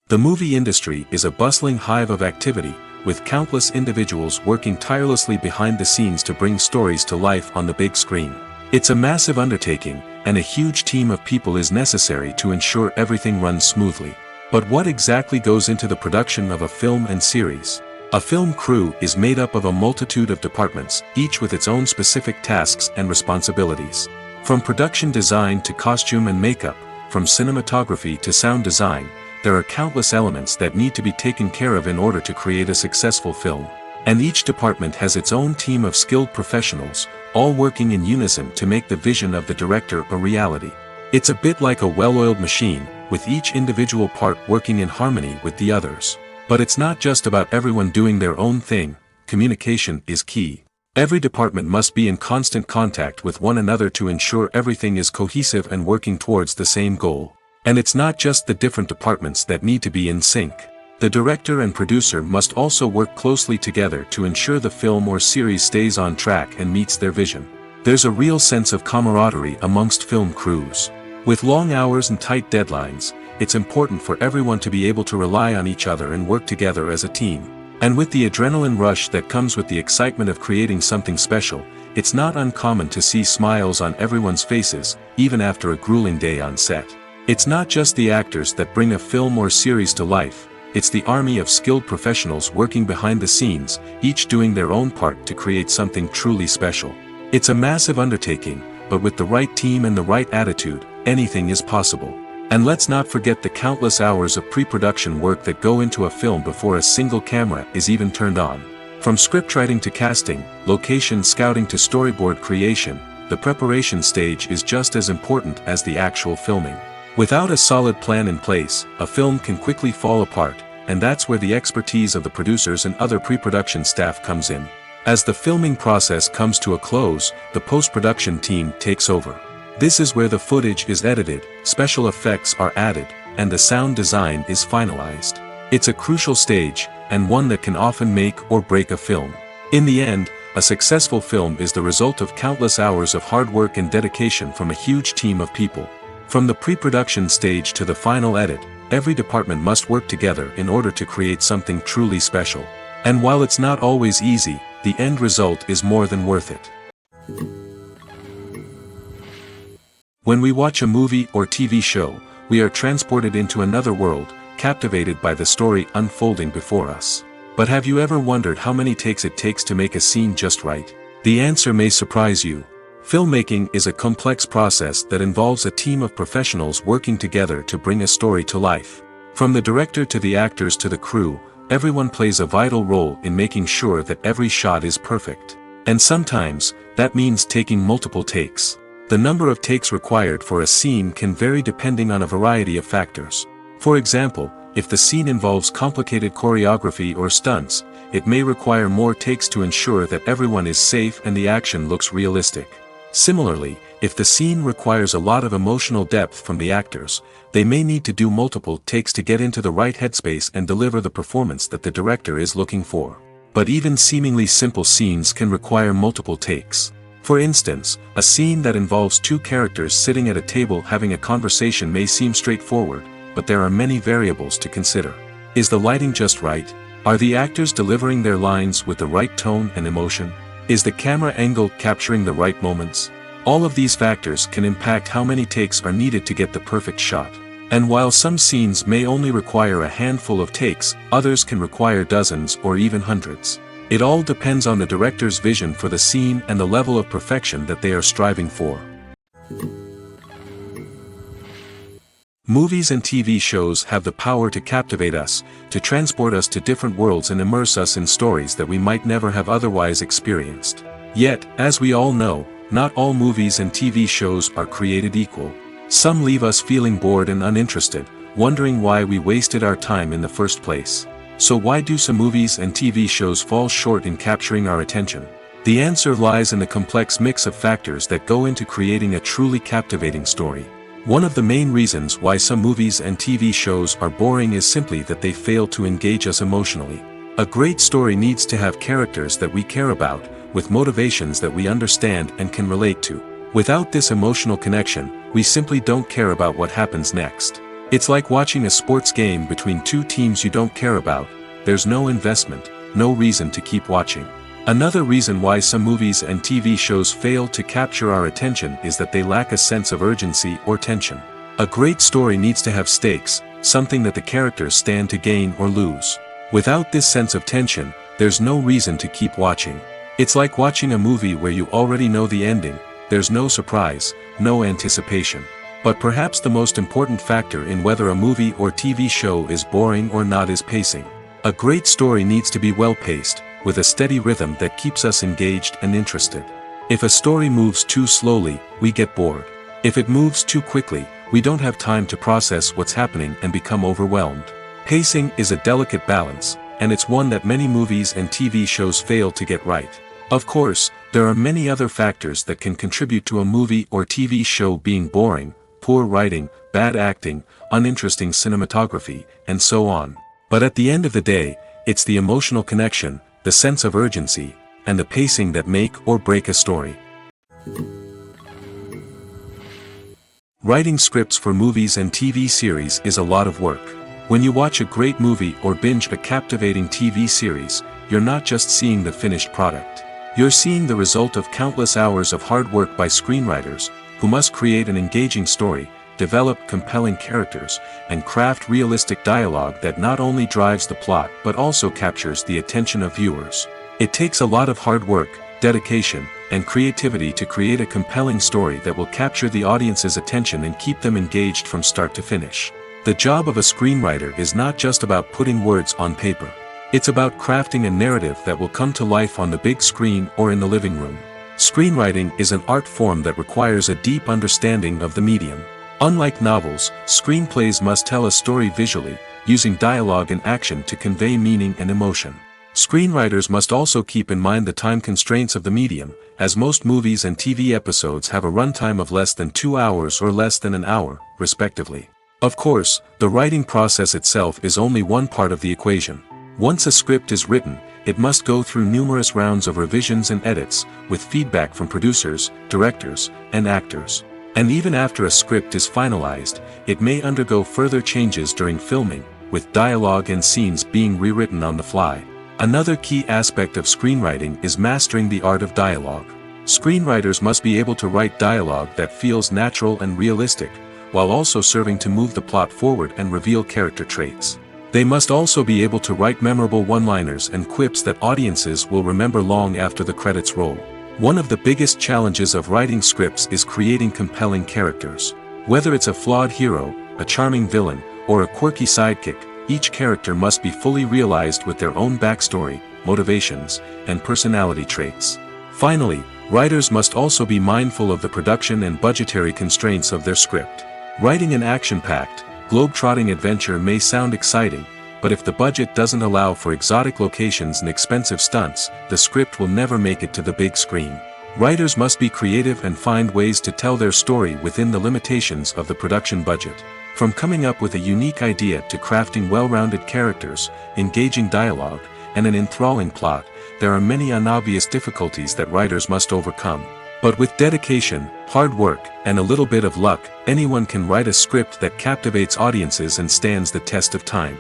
The movie industry is a bustling hive of activity, with countless individuals working tirelessly behind the scenes to bring stories to life on the big screen. It's a massive undertaking, and a huge team of people is necessary to ensure everything runs smoothly. But what exactly goes into the production of a film and series? A film crew is made up of a multitude of departments, each with its own specific tasks and responsibilities. From production design to costume and makeup, from cinematography to sound design, there are countless elements that need to be taken care of in order to create a successful film. And each department has its own team of skilled professionals, all working in unison to make the vision of the director a reality. It's a bit like a well-oiled machine, with each individual part working in harmony with the others. But it's not just about everyone doing their own thing. Communication is key. Every department must be in constant contact with one another to ensure everything is cohesive and working towards the same goal. And it's not just the different departments that need to be in sync. The director and producer must also work closely together to ensure the film or series stays on track and meets their vision. There's a real sense of camaraderie amongst film crews. With long hours and tight deadlines, it's important for everyone to be able to rely on each other and work together as a team. And with the adrenaline rush that comes with the excitement of creating something special, it's not uncommon to see smiles on everyone's faces, even after a grueling day on set. It's not just the actors that bring a film or series to life, it's the army of skilled professionals working behind the scenes, each doing their own part to create something truly special. It's a massive undertaking, but with the right team and the right attitude, anything is possible. And let's not forget the countless hours of pre-production work that go into a film before a single camera is even turned on. From scriptwriting to casting, location scouting to storyboard creation, the preparation stage is just as important as the actual filming. Without a solid plan in place, a film can quickly fall apart, and that's where the expertise of the producers and other pre-production staff comes in. As the filming process comes to a close, the post-production team takes over. This is where the footage is edited, special effects are added, and the sound design is finalized. It's a crucial stage, and one that can often make or break a film. In the end, a successful film is the result of countless hours of hard work and dedication from a huge team of people. From the pre-production stage to the final edit, every department must work together in order to create something truly special. And while it's not always easy, the end result is more than worth it. When we watch a movie or TV show, we are transported into another world, captivated by the story unfolding before us. But have you ever wondered how many takes it takes to make a scene just right? The answer may surprise you. Filmmaking is a complex process that involves a team of professionals working together to bring a story to life. From the director to the actors to the crew, everyone plays a vital role in making sure that every shot is perfect. And sometimes, that means taking multiple takes. The number of takes required for a scene can vary depending on a variety of factors. For example, if the scene involves complicated choreography or stunts, it may require more takes to ensure that everyone is safe and the action looks realistic. Similarly, if the scene requires a lot of emotional depth from the actors, they may need to do multiple takes to get into the right headspace and deliver the performance that the director is looking for. But even seemingly simple scenes can require multiple takes. For instance, a scene that involves two characters sitting at a table having a conversation may seem straightforward, but there are many variables to consider. Is the lighting just right? Are the actors delivering their lines with the right tone and emotion? Is the camera angle capturing the right moments? All of these factors can impact how many takes are needed to get the perfect shot. And while some scenes may only require a handful of takes, others can require dozens or even hundreds. It all depends on the director's vision for the scene and the level of perfection that they are striving for. Movies and TV shows have the power to captivate us, to transport us to different worlds and immerse us in stories that we might never have otherwise experienced. Yet, as we all know, not all movies and TV shows are created equal. Some leave us feeling bored and uninterested, wondering why we wasted our time in the first place. So why do some movies and TV shows fall short in capturing our attention? The answer lies in the complex mix of factors that go into creating a truly captivating story. One of the main reasons why some movies and TV shows are boring is simply that they fail to engage us emotionally. A great story needs to have characters that we care about, with motivations that we understand and can relate to. Without this emotional connection, we simply don't care about what happens next. It's like watching a sports game between two teams you don't care about. There's no investment, no reason to keep watching. Another reason why some movies and TV shows fail to capture our attention is that they lack a sense of urgency or tension. A great story needs to have stakes, something that the characters stand to gain or lose. Without this sense of tension, there's no reason to keep watching. It's like watching a movie where you already know the ending, there's no surprise, no anticipation. But perhaps the most important factor in whether a movie or TV show is boring or not is pacing. A great story needs to be well-paced, with a steady rhythm that keeps us engaged and interested. If a story moves too slowly, we get bored. If it moves too quickly, we don't have time to process what's happening and become overwhelmed. Pacing is a delicate balance, and it's one that many movies and TV shows fail to get right. Of course, there are many other factors that can contribute to a movie or TV show being boring: poor writing, bad acting, uninteresting cinematography, and so on. But at the end of the day, it's the emotional connection, the sense of urgency, and the pacing that make or break a story. Writing scripts for movies and TV series is a lot of work. When you watch a great movie or binge a captivating TV series, you're not just seeing the finished product. You're seeing the result of countless hours of hard work by screenwriters, who must create an engaging story, develop compelling characters, and craft realistic dialogue that not only drives the plot but also captures the attention of viewers. It takes a lot of hard work, dedication, and creativity to create a compelling story that will capture the audience's attention and keep them engaged from start to finish. The job of a screenwriter is not just about putting words on paper. It's about crafting a narrative that will come to life on the big screen or in the living room. Screenwriting is an art form that requires a deep understanding of the medium. Unlike novels, screenplays must tell a story visually, using dialogue and action to convey meaning and emotion. Screenwriters must also keep in mind the time constraints of the medium, as most movies and TV episodes have a runtime of less than 2 hours or less than an hour, respectively. Of course, the writing process itself is only one part of the equation. Once a script is written, it must go through numerous rounds of revisions and edits, with feedback from producers, directors, and actors. And even after a script is finalized, it may undergo further changes during filming, with dialogue and scenes being rewritten on the fly. Another key aspect of screenwriting is mastering the art of dialogue. Screenwriters must be able to write dialogue that feels natural and realistic, while also serving to move the plot forward and reveal character traits. They must also be able to write memorable one-liners and quips that audiences will remember long after the credits roll. One of the biggest challenges of writing scripts is creating compelling characters. Whether it's a flawed hero, a charming villain, or a quirky sidekick, each character must be fully realized with their own backstory, motivations, and personality traits. Finally, writers must also be mindful of the production and budgetary constraints of their script. Writing an action-packed, globe-trotting adventure may sound exciting, but if the budget doesn't allow for exotic locations and expensive stunts, the script will never make it to the big screen. Writers must be creative and find ways to tell their story within the limitations of the production budget. From coming up with a unique idea to crafting well-rounded characters, engaging dialogue, and an enthralling plot, there are many unobvious difficulties that writers must overcome. But with dedication, hard work, and a little bit of luck, anyone can write a script that captivates audiences and stands the test of time.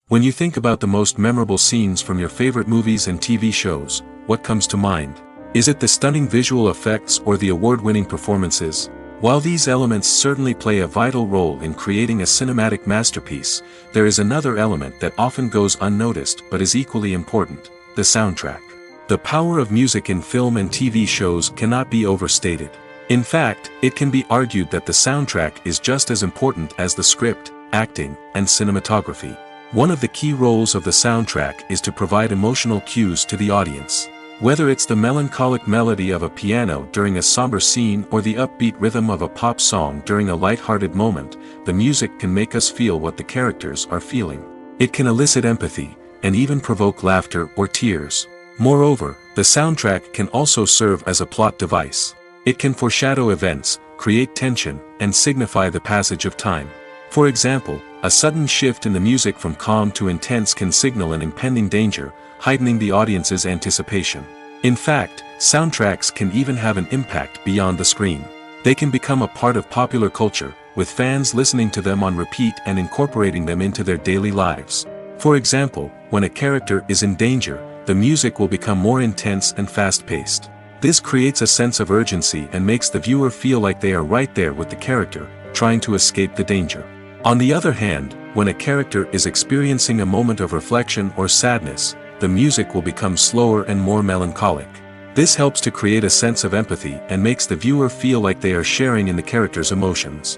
When you think about the most memorable scenes from your favorite movies and TV shows, what comes to mind? Is it the stunning visual effects or the award-winning performances? While these elements certainly play a vital role in creating a cinematic masterpiece, there is another element that often goes unnoticed but is equally important: the soundtrack. The power of music in film and TV shows cannot be overstated. In fact, it can be argued that the soundtrack is just as important as the script, acting, and cinematography. One of the key roles of the soundtrack is to provide emotional cues to the audience. Whether it's the melancholic melody of a piano during a somber scene or the upbeat rhythm of a pop song during a light-hearted moment, the music can make us feel what the characters are feeling. It can elicit empathy, and even provoke laughter or tears. Moreover, the soundtrack can also serve as a plot device. It can foreshadow events, create tension, and signify the passage of time. For example, a sudden shift in the music from calm to intense can signal an impending danger, heightening the audience's anticipation. In fact, soundtracks can even have an impact beyond the screen. They can become a part of popular culture, with fans listening to them on repeat and incorporating them into their daily lives. For example, when a character is in danger, the music will become more intense and fast-paced. This creates a sense of urgency and makes the viewer feel like they are right there with the character, trying to escape the danger. On the other hand, when a character is experiencing a moment of reflection or sadness, the music will become slower and more melancholic. This helps to create a sense of empathy and makes the viewer feel like they are sharing in the character's emotions.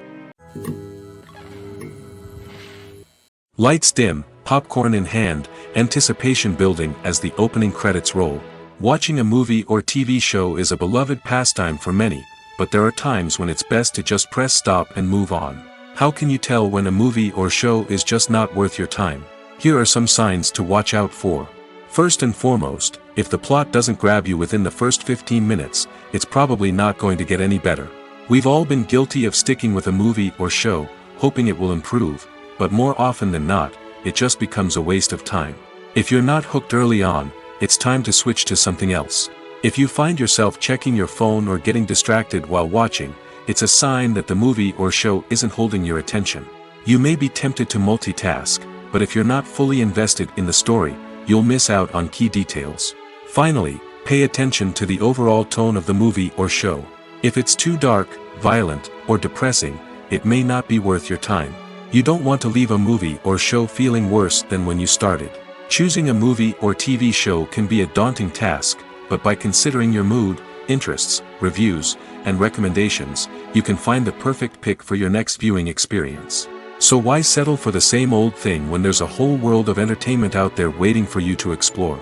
Lights dim, popcorn in hand, anticipation building as the opening credits roll. Watching a movie or TV show is a beloved pastime for many, but there are times when it's best to just press stop and move on. How can you tell when a movie or show is just not worth your time? Here are some signs to watch out for. First and foremost, if the plot doesn't grab you within the first 15 minutes, it's probably not going to get any better. We've all been guilty of sticking with a movie or show, hoping it will improve, but more often than not, it just becomes a waste of time. If you're not hooked early on, it's time to switch to something else. If you find yourself checking your phone or getting distracted while watching, it's a sign that the movie or show isn't holding your attention. You may be tempted to multitask, but if you're not fully invested in the story, you'll miss out on key details. Finally, pay attention to the overall tone of the movie or show. If it's too dark, violent, or depressing, it may not be worth your time. You don't want to leave a movie or show feeling worse than when you started. Choosing a movie or TV show can be a daunting task, but by considering your mood, interests, reviews, and recommendations, you can find the perfect pick for your next viewing experience. So why settle for the same old thing when there's a whole world of entertainment out there waiting for you to explore?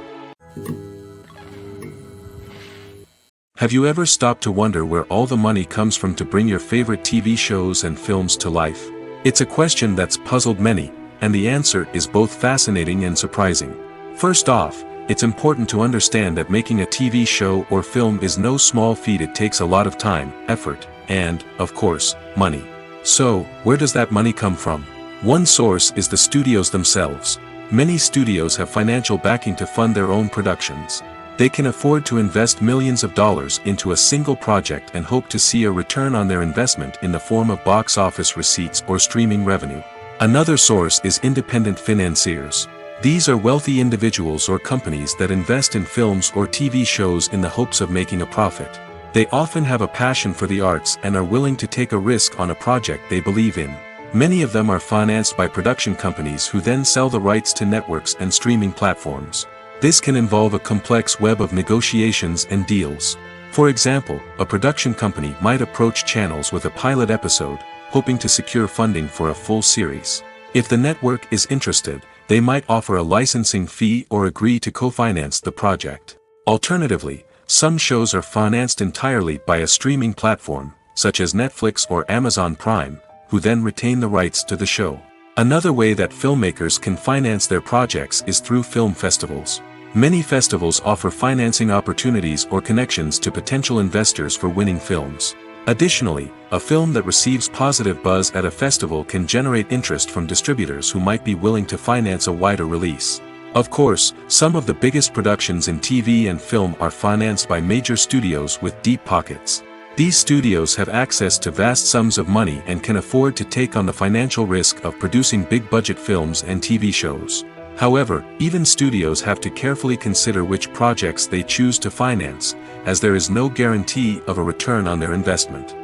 Have you ever stopped to wonder where all the money comes from to bring your favorite TV shows and films to life? It's a question that's puzzled many, and the answer is both fascinating and surprising. First off, it's important to understand that making a TV show or film is no small feat. It takes a lot of time, effort, and, of course, money. So, where does that money come from? One source is the studios themselves. Many studios have financial backing to fund their own productions. They can afford to invest millions of dollars into a single project and hope to see a return on their investment in the form of box office receipts or streaming revenue. Another source is independent financiers. These are wealthy individuals or companies that invest in films or TV shows in the hopes of making a profit. They often have a passion for the arts and are willing to take a risk on a project they believe in. Many of them are financed by production companies who then sell the rights to networks and streaming platforms. This can involve a complex web of negotiations and deals. For example, a production company might approach channels with a pilot episode, hoping to secure funding for a full series. If the network is interested, they might offer a licensing fee or agree to co-finance the project. Alternatively, some shows are financed entirely by a streaming platform, such as Netflix or Amazon Prime, who then retain the rights to the show. Another way that filmmakers can finance their projects is through film festivals. Many festivals offer financing opportunities or connections to potential investors for winning films. Additionally, a film that receives positive buzz at a festival can generate interest from distributors who might be willing to finance a wider release. Of course, some of the biggest productions in TV and film are financed by major studios with deep pockets. These studios have access to vast sums of money and can afford to take on the financial risk of producing big-budget films and TV shows. However, even studios have to carefully consider which projects they choose to finance, as there is no guarantee of a return on their investment.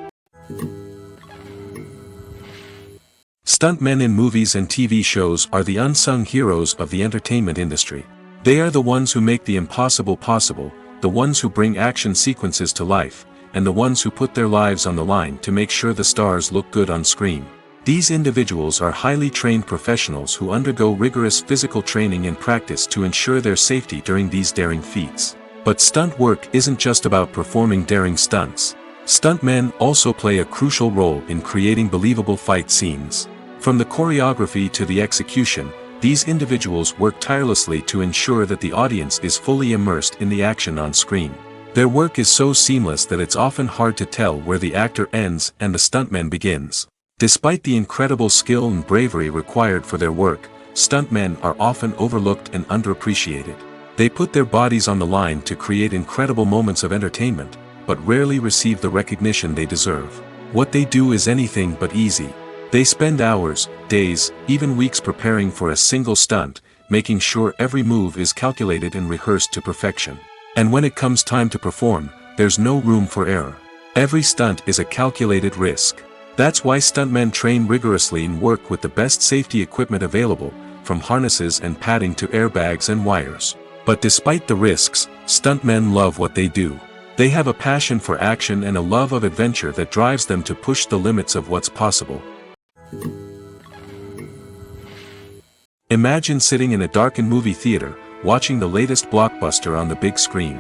Stuntmen in movies and TV shows are the unsung heroes of the entertainment industry. They are the ones who make the impossible possible, the ones who bring action sequences to life, and the ones who put their lives on the line to make sure the stars look good on screen. These individuals are highly trained professionals who undergo rigorous physical training and practice to ensure their safety during these daring feats. But stunt work isn't just about performing daring stunts. Stuntmen also play a crucial role in creating believable fight scenes. From the choreography to the execution, these individuals work tirelessly to ensure that the audience is fully immersed in the action on screen. Their work is so seamless that it's often hard to tell where the actor ends and the stuntman begins. Despite the incredible skill and bravery required for their work, stuntmen are often overlooked and underappreciated. They put their bodies on the line to create incredible moments of entertainment, but rarely receive the recognition they deserve. What they do is anything but easy. They spend hours, days, even weeks preparing for a single stunt, making sure every move is calculated and rehearsed to perfection. And when it comes time to perform, there's no room for error. Every stunt is a calculated risk. That's why stuntmen train rigorously and work with the best safety equipment available, from harnesses and padding to airbags and wires. But despite the risks, stuntmen love what they do. They have a passion for action and a love of adventure that drives them to push the limits of what's possible. Imagine sitting in a darkened movie theater, watching the latest blockbuster on the big screen.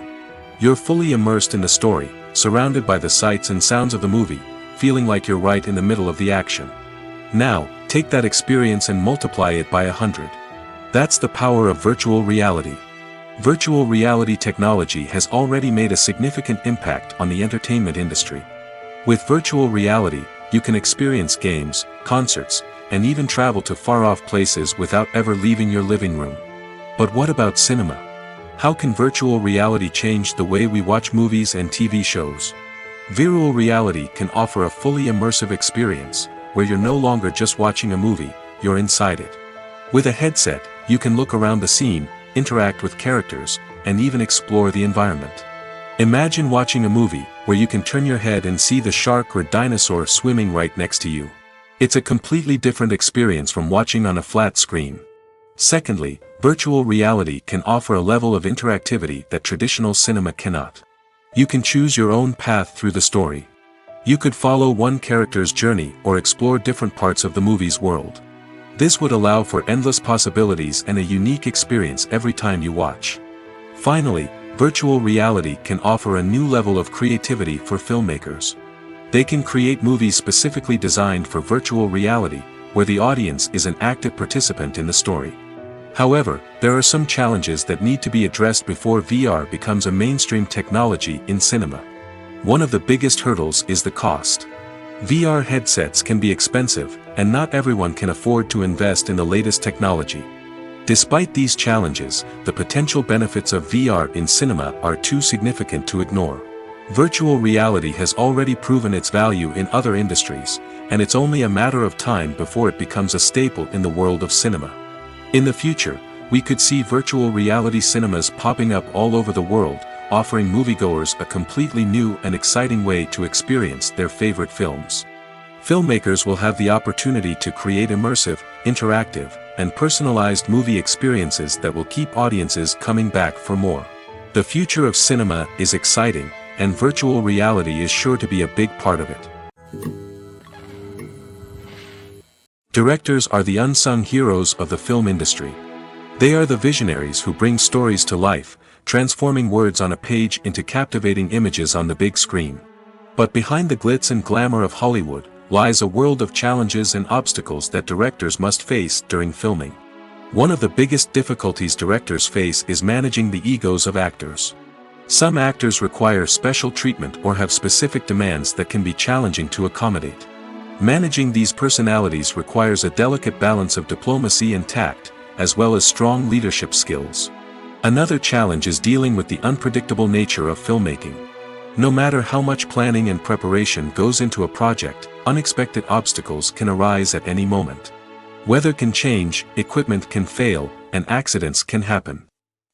You're fully immersed in the story, surrounded by the sights and sounds of the movie, feeling like you're right in the middle of the action. Now, take that experience and multiply it by 100. That's the power of virtual reality. Virtual reality technology has already made a significant impact on the entertainment industry. With virtual reality, you can experience games, concerts, and even travel to far-off places without ever leaving your living room. But what about cinema? How can virtual reality change the way we watch movies and TV shows? Virtual reality can offer a fully immersive experience, where you're no longer just watching a movie, you're inside it. With a headset, you can look around the scene, interact with characters, and even explore the environment. Imagine watching a movie, where you can turn your head and see the shark or dinosaur swimming right next to you. It's a completely different experience from watching on a flat screen. Secondly, virtual reality can offer a level of interactivity that traditional cinema cannot. You can choose your own path through the story. You could follow one character's journey or explore different parts of the movie's world. This would allow for endless possibilities and a unique experience every time you watch. Finally, virtual reality can offer a new level of creativity for filmmakers. They can create movies specifically designed for virtual reality, where the audience is an active participant in the story. However, there are some challenges that need to be addressed before VR becomes a mainstream technology in cinema. One of the biggest hurdles is the cost. VR headsets can be expensive, and not everyone can afford to invest in the latest technology. Despite these challenges, the potential benefits of VR in cinema are too significant to ignore. Virtual reality has already proven its value in other industries, and it's only a matter of time before it becomes a staple in the world of cinema. In the future, we could see virtual reality cinemas popping up all over the world, offering moviegoers a completely new and exciting way to experience their favorite films. Filmmakers will have the opportunity to create immersive, interactive, and personalized movie experiences that will keep audiences coming back for more. The future of cinema is exciting, and virtual reality is sure to be a big part of it. Directors are the unsung heroes of the film industry. They are the visionaries who bring stories to life, transforming words on a page into captivating images on the big screen. But behind the glitz and glamour of Hollywood, lies a world of challenges and obstacles that directors must face during filming. One of the biggest difficulties directors face is managing the egos of actors. Some actors require special treatment or have specific demands that can be challenging to accommodate. Managing these personalities requires a delicate balance of diplomacy and tact, as well as strong leadership skills. Another challenge is dealing with the unpredictable nature of filmmaking. No matter how much planning and preparation goes into a project, unexpected obstacles can arise at any moment. Weather can change, equipment can fail, and accidents can happen.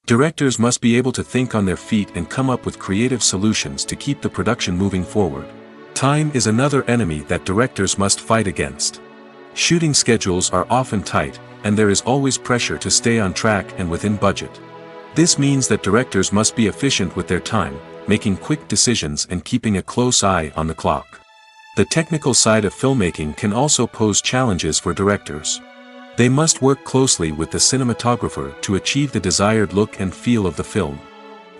Directors must be able to think on their feet and come up with creative solutions to keep the production moving forward. Time is another enemy that directors must fight against. Shooting schedules are often tight, and there is always pressure to stay on track and within budget. This means that directors must be efficient with their time, making quick decisions and keeping a close eye on the clock. The technical side of filmmaking can also pose challenges for directors. They must work closely with the cinematographer to achieve the desired look and feel of the film.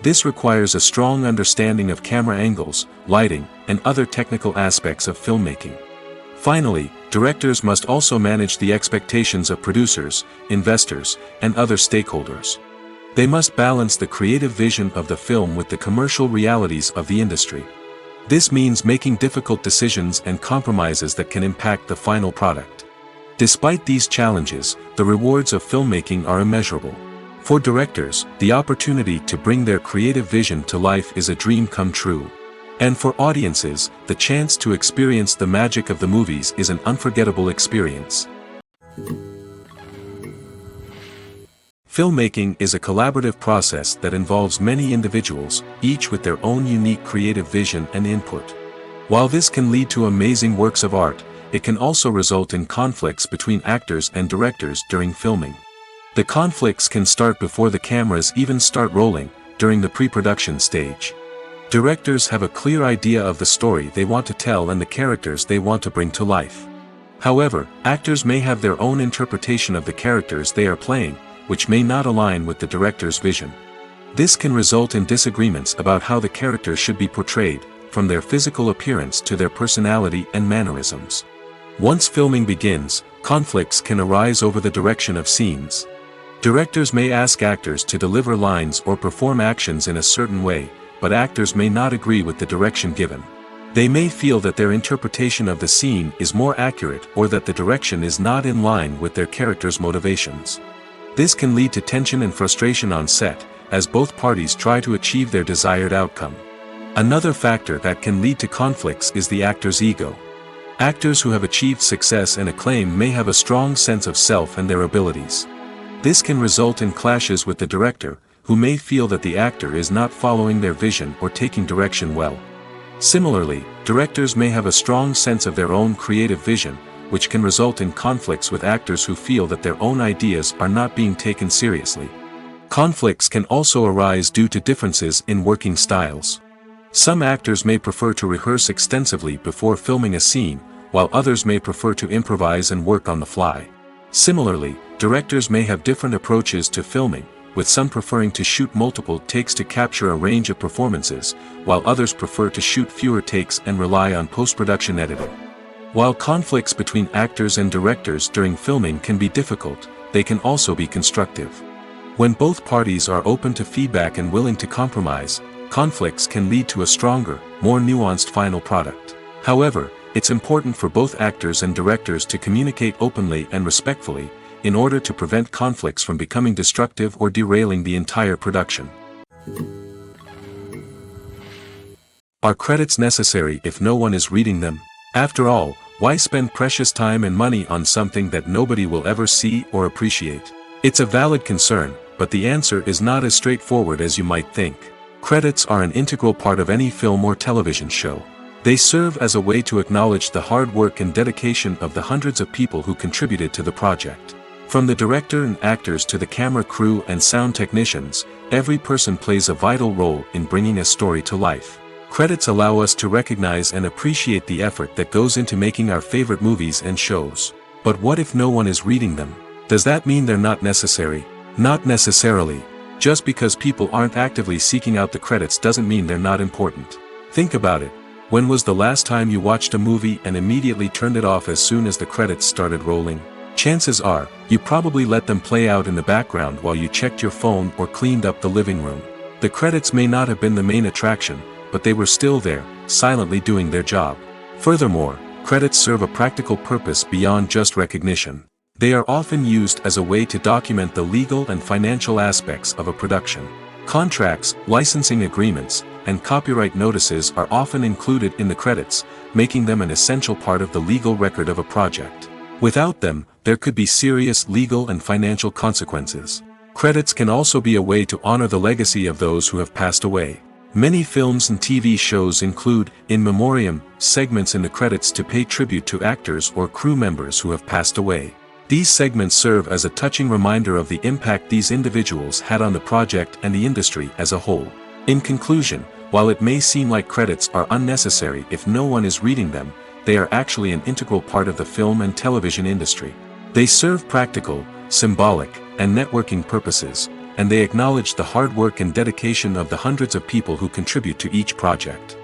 This requires a strong understanding of camera angles, lighting, and other technical aspects of filmmaking. Finally, directors must also manage the expectations of producers, investors, and other stakeholders. They must balance the creative vision of the film with the commercial realities of the industry. This means making difficult decisions and compromises that can impact the final product. Despite these challenges, the rewards of filmmaking are immeasurable. For directors, the opportunity to bring their creative vision to life is a dream come true. And for audiences, the chance to experience the magic of the movies is an unforgettable experience. Filmmaking is a collaborative process that involves many individuals, each with their own unique creative vision and input. While this can lead to amazing works of art, it can also result in conflicts between actors and directors during filming. The conflicts can start before the cameras even start rolling, during the pre-production stage. Directors have a clear idea of the story they want to tell and the characters they want to bring to life. However, actors may have their own interpretation of the characters they are playing, which may not align with the director's vision. This can result in disagreements about how the characters should be portrayed, from their physical appearance to their personality and mannerisms. Once filming begins, conflicts can arise over the direction of scenes. Directors may ask actors to deliver lines or perform actions in a certain way, but actors may not agree with the direction given. They may feel that their interpretation of the scene is more accurate or that the direction is not in line with their character's motivations. This can lead to tension and frustration on set, as both parties try to achieve their desired outcome. Another factor that can lead to conflicts is the actor's ego. Actors who have achieved success and acclaim may have a strong sense of self and their abilities. This can result in clashes with the director, who may feel that the actor is not following their vision or taking direction well. Similarly, directors may have a strong sense of their own creative vision, which can result in conflicts with actors who feel that their own ideas are not being taken seriously. Conflicts can also arise due to differences in working styles. Some actors may prefer to rehearse extensively before filming a scene, while others may prefer to improvise and work on the fly. Similarly, directors may have different approaches to filming, with some preferring to shoot multiple takes to capture a range of performances, while others prefer to shoot fewer takes and rely on post-production editing. While conflicts between actors and directors during filming can be difficult, they can also be constructive. When both parties are open to feedback and willing to compromise, conflicts can lead to a stronger, more nuanced final product. However, it's important for both actors and directors to communicate openly and respectfully, in order to prevent conflicts from becoming destructive or derailing the entire production. Are credits necessary if no one is reading them? After all, why spend precious time and money on something that nobody will ever see or appreciate? It's a valid concern, but the answer is not as straightforward as you might think. Credits are an integral part of any film or television show. They serve as a way to acknowledge the hard work and dedication of the hundreds of people who contributed to the project. From the director and actors to the camera crew and sound technicians, every person plays a vital role in bringing a story to life. Credits allow us to recognize and appreciate the effort that goes into making our favorite movies and shows. But what if no one is reading them? Does that mean they're not necessary? Not necessarily. Just because people aren't actively seeking out the credits doesn't mean they're not important. Think about it. When was the last time you watched a movie and immediately turned it off as soon as the credits started rolling? Chances are, you probably let them play out in the background while you checked your phone or cleaned up the living room. The credits may not have been the main attraction, but they were still there, silently doing their job. Furthermore, credits serve a practical purpose beyond just recognition. They are often used as a way to document the legal and financial aspects of a production. Contracts, licensing agreements, and copyright notices are often included in the credits, making them an essential part of the legal record of a project. Without them, there could be serious legal and financial consequences. Credits can also be a way to honor the legacy of those who have passed away. Many films and TV shows include, in memoriam, segments in the credits to pay tribute to actors or crew members who have passed away. These segments serve as a touching reminder of the impact these individuals had on the project and the industry as a whole. In conclusion, while it may seem like credits are unnecessary if no one is reading them, they are actually an integral part of the film and television industry. They serve practical, symbolic, and networking purposes, and they acknowledge the hard work and dedication of the hundreds of people who contribute to each project.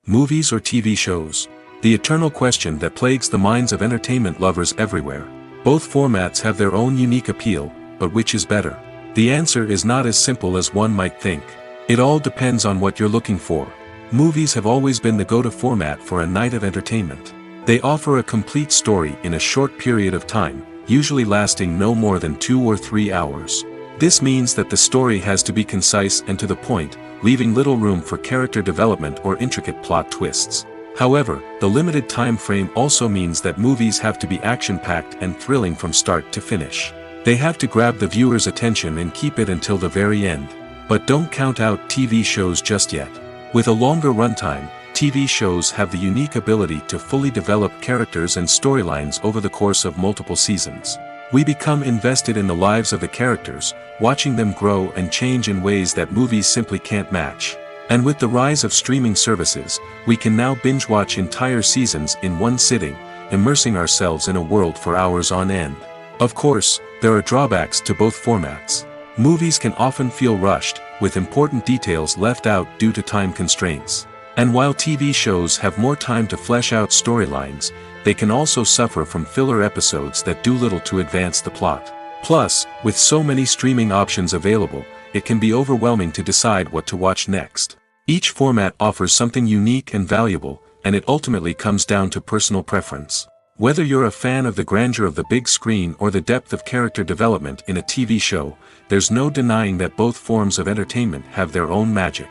Movies or TV shows? The eternal question that plagues the minds of entertainment lovers everywhere. Both formats have their own unique appeal, but which is better? The answer is not as simple as one might think. It all depends on what you're looking for. Movies have always been the go-to format for a night of entertainment. They offer a complete story in a short period of time, usually lasting no more than 2 or 3 hours. This means that the story has to be concise and to the point, leaving little room for character development or intricate plot twists. However, the limited time frame also means that movies have to be action-packed and thrilling from start to finish. They have to grab the viewer's attention and keep it until the very end. But don't count out TV shows just yet. With a longer runtime, TV shows have the unique ability to fully develop characters and storylines over the course of multiple seasons. We become invested in the lives of the characters, watching them grow and change in ways that movies simply can't match. And with the rise of streaming services, we can now binge-watch entire seasons in one sitting, immersing ourselves in a world for hours on end. Of course, there are drawbacks to both formats. Movies can often feel rushed, with important details left out due to time constraints. And while TV shows have more time to flesh out storylines, they can also suffer from filler episodes that do little to advance the plot. Plus, with so many streaming options available, it can be overwhelming to decide what to watch next. Each format offers something unique and valuable, and it ultimately comes down to personal preference. Whether you're a fan of the grandeur of the big screen or the depth of character development in a TV show, there's no denying that both forms of entertainment have their own magic.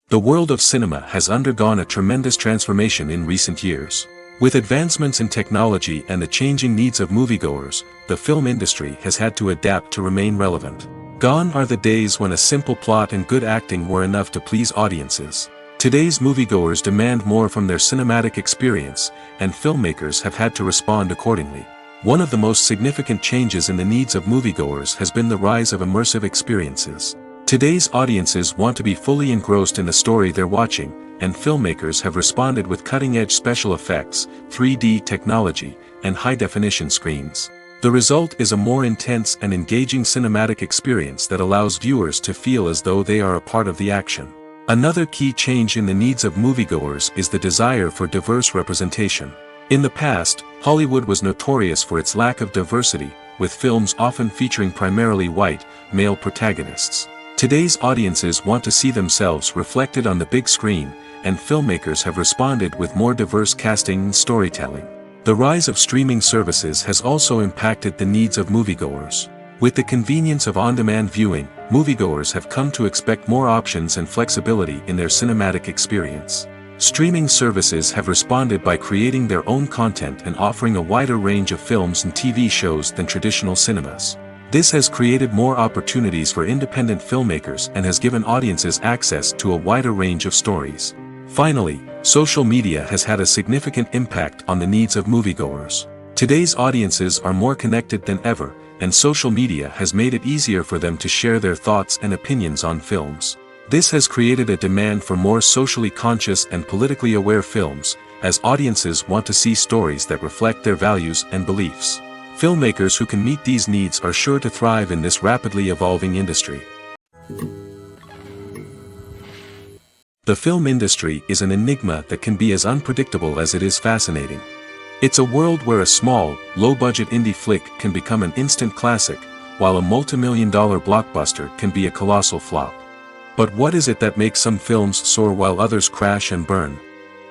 The world of cinema has undergone a tremendous transformation in recent years. With advancements in technology and the changing needs of moviegoers, the film industry has had to adapt to remain relevant. Gone are the days when a simple plot and good acting were enough to please audiences. Today's moviegoers demand more from their cinematic experience, and filmmakers have had to respond accordingly. One of the most significant changes in the needs of moviegoers has been the rise of immersive experiences. Today's audiences want to be fully engrossed in the story they're watching, and filmmakers have responded with cutting-edge special effects, 3D technology, and high-definition screens. The result is a more intense and engaging cinematic experience that allows viewers to feel as though they are a part of the action. Another key change in the needs of moviegoers is the desire for diverse representation. In the past, Hollywood was notorious for its lack of diversity, with films often featuring primarily white, male protagonists. Today's audiences want to see themselves reflected on the big screen, and filmmakers have responded with more diverse casting and storytelling. The rise of streaming services has also impacted the needs of moviegoers. With the convenience of on-demand viewing, moviegoers have come to expect more options and flexibility in their cinematic experience. Streaming services have responded by creating their own content and offering a wider range of films and TV shows than traditional cinemas. This has created more opportunities for independent filmmakers and has given audiences access to a wider range of stories. Finally, social media has had a significant impact on the needs of moviegoers. Today's audiences are more connected than ever, and social media has made it easier for them to share their thoughts and opinions on films. This has created a demand for more socially conscious and politically aware films, as audiences want to see stories that reflect their values and beliefs. Filmmakers who can meet these needs are sure to thrive in this rapidly evolving industry. The film industry is an enigma that can be as unpredictable as it is fascinating. It's a world where a small, low-budget indie flick can become an instant classic, while a multi-million-dollar blockbuster can be a colossal flop. But what is it that makes some films soar while others crash and burn?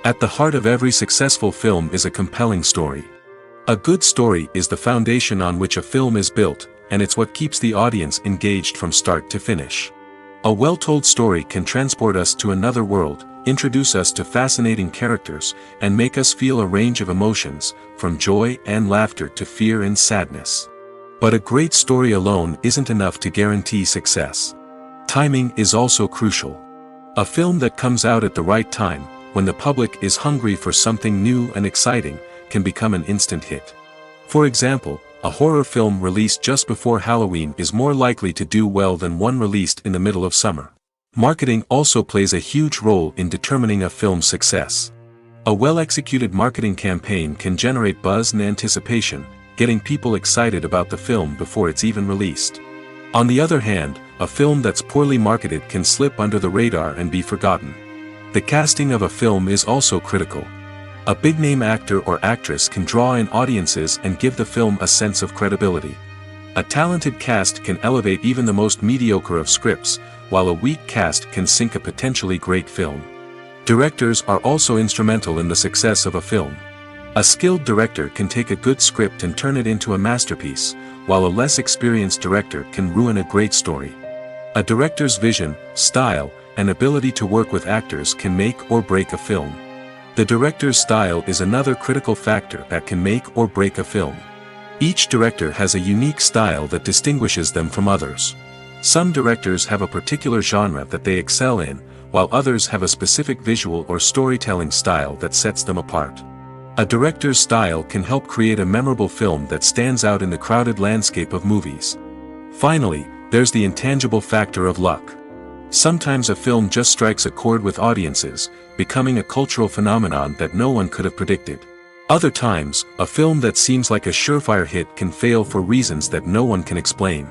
At the heart of every successful film is a compelling story. A good story is the foundation on which a film is built, and it's what keeps the audience engaged from start to finish. A well-told story can transport us to another world, introduce us to fascinating characters, and make us feel a range of emotions, from joy and laughter to fear and sadness. But a great story alone isn't enough to guarantee success. Timing is also crucial. A film that comes out at the right time, when the public is hungry for something new and exciting, can become an instant hit. For example, a horror film released just before Halloween is more likely to do well than one released in the middle of summer. Marketing also plays a huge role in determining a film's success. A well-executed marketing campaign can generate buzz and anticipation, getting people excited about the film before it's even released. On the other hand, a film that's poorly marketed can slip under the radar and be forgotten. The casting of a film is also critical. A big-name actor or actress can draw in audiences and give the film a sense of credibility. A talented cast can elevate even the most mediocre of scripts, while a weak cast can sink a potentially great film. Directors are also instrumental in the success of a film. A skilled director can take a good script and turn it into a masterpiece, while a less experienced director can ruin a great story. A director's vision, style, and ability to work with actors can make or break a film. The director's style is another critical factor that can make or break a film. Each director has a unique style that distinguishes them from others. Some directors have a particular genre that they excel in, while others have a specific visual or storytelling style that sets them apart. A director's style can help create a memorable film that stands out in the crowded landscape of movies. Finally, there's the intangible factor of luck. Sometimes a film just strikes a chord with audiences, becoming a cultural phenomenon that no one could have predicted. Other times, a film that seems like a surefire hit can fail for reasons that no one can explain.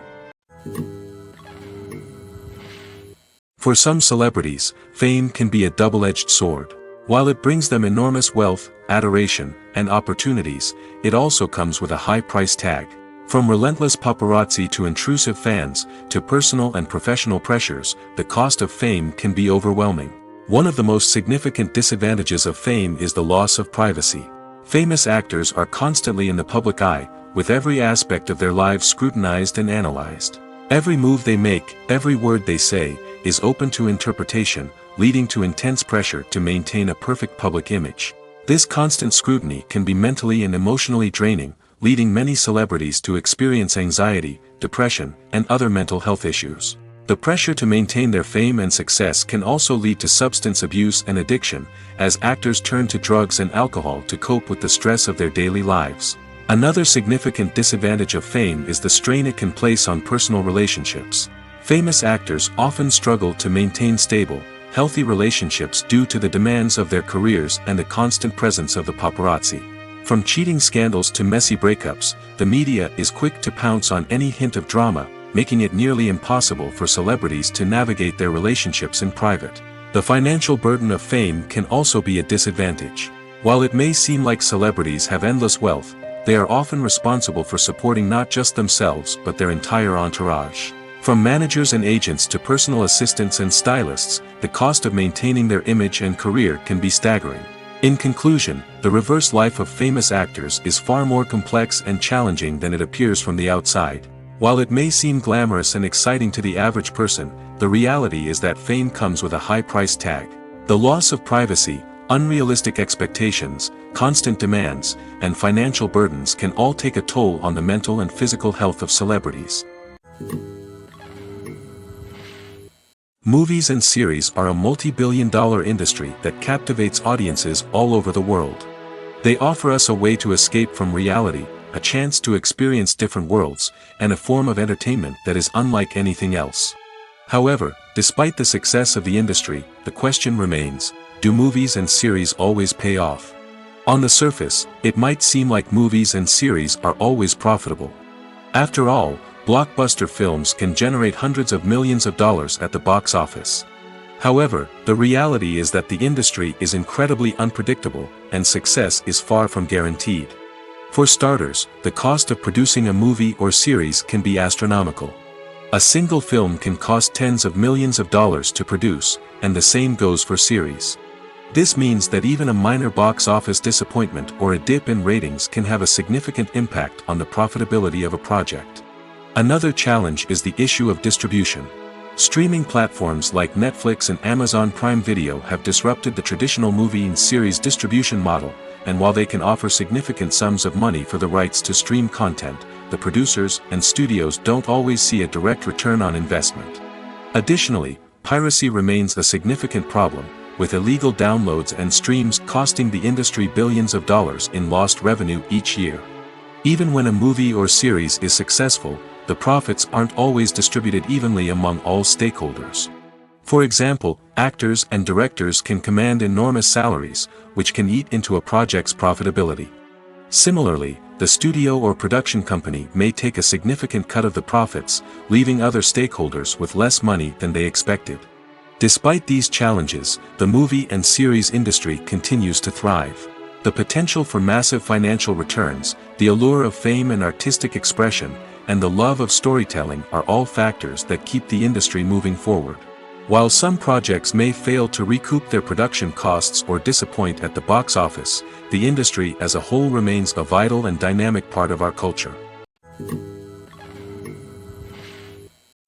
For some celebrities, fame can be a double-edged sword. While it brings them enormous wealth, adoration, and opportunities, it also comes with a high price tag. From relentless paparazzi to intrusive fans, to personal and professional pressures, the cost of fame can be overwhelming. One of the most significant disadvantages of fame is the loss of privacy. Famous actors are constantly in the public eye, with every aspect of their lives scrutinized and analyzed. Every move they make, every word they say, is open to interpretation, leading to intense pressure to maintain a perfect public image. This constant scrutiny can be mentally and emotionally draining, leading many celebrities to experience anxiety, depression, and other mental health issues. The pressure to maintain their fame and success can also lead to substance abuse and addiction, as actors turn to drugs and alcohol to cope with the stress of their daily lives. Another significant disadvantage of fame is the strain it can place on personal relationships. Famous actors often struggle to maintain stable, healthy relationships due to the demands of their careers and the constant presence of the paparazzi. From cheating scandals to messy breakups, the media is quick to pounce on any hint of drama, making it nearly impossible for celebrities to navigate their relationships in private. The financial burden of fame can also be a disadvantage. While it may seem like celebrities have endless wealth, they are often responsible for supporting not just themselves but their entire entourage. From managers and agents to personal assistants and stylists, the cost of maintaining their image and career can be staggering. In conclusion, the reverse life of famous actors is far more complex and challenging than it appears from the outside. While it may seem glamorous and exciting to the average person, the reality is that fame comes with a high price tag. The loss of privacy, unrealistic expectations, constant demands, and financial burdens can all take a toll on the mental and physical health of celebrities. Movies and series are a multi-billion-dollar industry that captivates audiences all over the world. They offer us a way to escape from reality, a chance to experience different worlds, and a form of entertainment that is unlike anything else. However, despite the success of the industry, the question remains, do movies and series always pay off? On the surface, it might seem like movies and series are always profitable. After all, blockbuster films can generate hundreds of millions of dollars at the box office. However, the reality is that the industry is incredibly unpredictable, and success is far from guaranteed. For starters, the cost of producing a movie or series can be astronomical. A single film can cost tens of millions of dollars to produce, and the same goes for series. This means that even a minor box office disappointment or a dip in ratings can have a significant impact on the profitability of a project. Another challenge is the issue of distribution. Streaming platforms like Netflix and Amazon Prime Video have disrupted the traditional movie and series distribution model, and while they can offer significant sums of money for the rights to stream content, the producers and studios don't always see a direct return on investment. Additionally, piracy remains a significant problem, with illegal downloads and streams costing the industry billions of dollars in lost revenue each year. Even when a movie or series is successful, the profits aren't always distributed evenly among all stakeholders. For example, actors and directors can command enormous salaries, which can eat into a project's profitability. Similarly, the studio or production company may take a significant cut of the profits, leaving other stakeholders with less money than they expected. Despite these challenges, the movie and series industry continues to thrive. The potential for massive financial returns, the allure of fame and artistic expression, and the love of storytelling are all factors that keep the industry moving forward. While some projects may fail to recoup their production costs or disappoint at the box office, the industry as a whole remains a vital and dynamic part of our culture.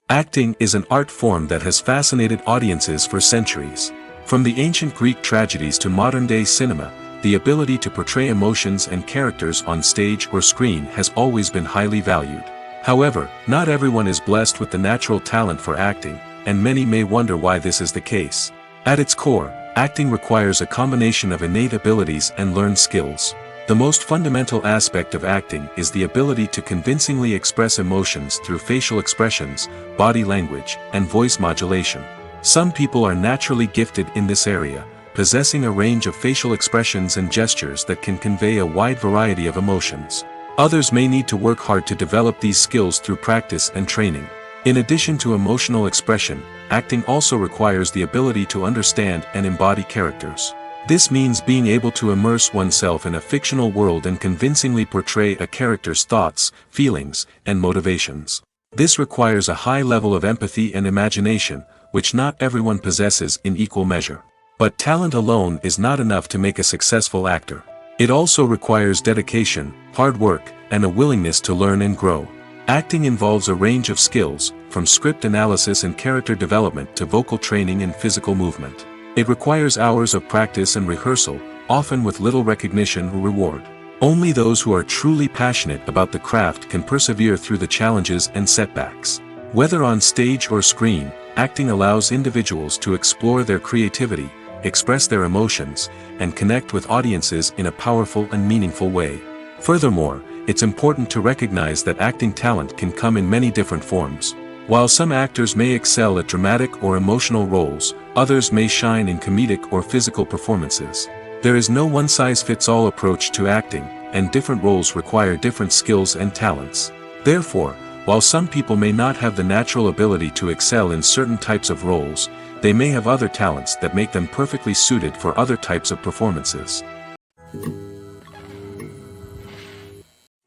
Acting is an art form that has fascinated audiences for centuries. From the ancient Greek tragedies to modern-day cinema, the ability to portray emotions and characters on stage or screen has always been highly valued. However, not everyone is blessed with the natural talent for acting, and many may wonder why this is the case. At its core, acting requires a combination of innate abilities and learned skills. The most fundamental aspect of acting is the ability to convincingly express emotions through facial expressions, body language, and voice modulation. Some people are naturally gifted in this area, possessing a range of facial expressions and gestures that can convey a wide variety of emotions. Others may need to work hard to develop these skills through practice and training. In addition to emotional expression, acting also requires the ability to understand and embody characters. This means being able to immerse oneself in a fictional world and convincingly portray a character's thoughts, feelings, and motivations. This requires a high level of empathy and imagination, which not everyone possesses in equal measure. But talent alone is not enough to make a successful actor. It also requires dedication, hard work, and a willingness to learn and grow. Acting involves a range of skills, from script analysis and character development to vocal training and physical movement. It requires hours of practice and rehearsal, often with little recognition or reward. Only those who are truly passionate about the craft can persevere through the challenges and setbacks. Whether on stage or screen, acting allows individuals to explore their creativity, express their emotions, and connect with audiences in a powerful and meaningful way. Furthermore, it's important to recognize that acting talent can come in many different forms. While some actors may excel at dramatic or emotional roles, others may shine in comedic or physical performances. There is no one-size-fits-all approach to acting, and different roles require different skills and talents. Therefore, while some people may not have the natural ability to excel in certain types of roles, they may have other talents that make them perfectly suited for other types of performances.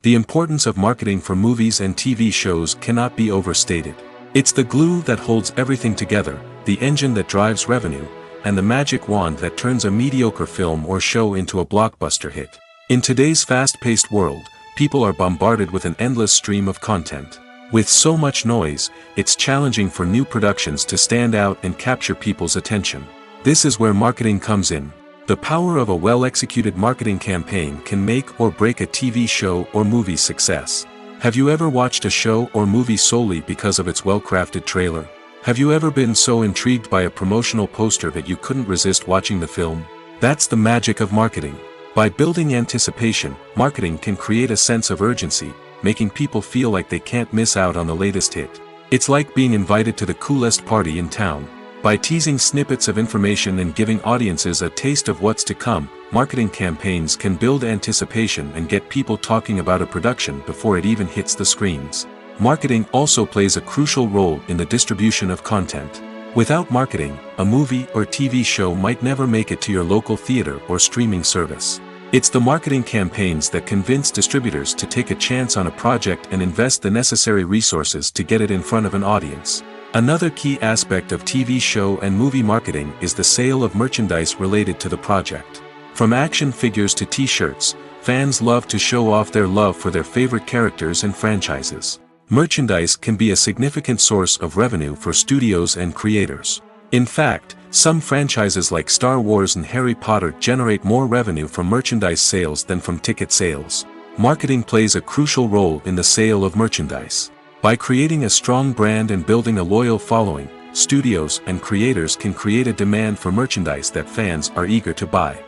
The importance of marketing for movies and TV shows cannot be overstated. It's the glue that holds everything together, the engine that drives revenue, and the magic wand that turns a mediocre film or show into a blockbuster hit. In today's fast-paced world, people are bombarded with an endless stream of content. With so much noise, it's challenging for new productions to stand out and capture people's attention. This is where marketing comes in. The power of a well-executed marketing campaign can make or break a TV show or movie's success. Have you ever watched a show or movie solely because of its well-crafted trailer? Have you ever been so intrigued by a promotional poster that you couldn't resist watching the film? That's the magic of marketing. By building anticipation, marketing can create a sense of urgency, making people feel like they can't miss out on the latest hit. It's like being invited to the coolest party in town. By teasing snippets of information and giving audiences a taste of what's to come, marketing campaigns can build anticipation and get people talking about a production before it even hits the screens. Marketing also plays a crucial role in the distribution of content. Without marketing, a movie or TV show might never make it to your local theater or streaming service. It's the marketing campaigns that convince distributors to take a chance on a project and invest the necessary resources to get it in front of an audience. Another key aspect of TV show and movie marketing is the sale of merchandise related to the project. From action figures to t-shirts, fans love to show off their love for their favorite characters and franchises. Merchandise can be a significant source of revenue for studios and creators. In fact, some franchises like Star Wars and Harry Potter generate more revenue from merchandise sales than from ticket sales. Marketing plays a crucial role in the sale of merchandise. By creating a strong brand and building a loyal following, studios and creators can create a demand for merchandise that fans are eager to buy.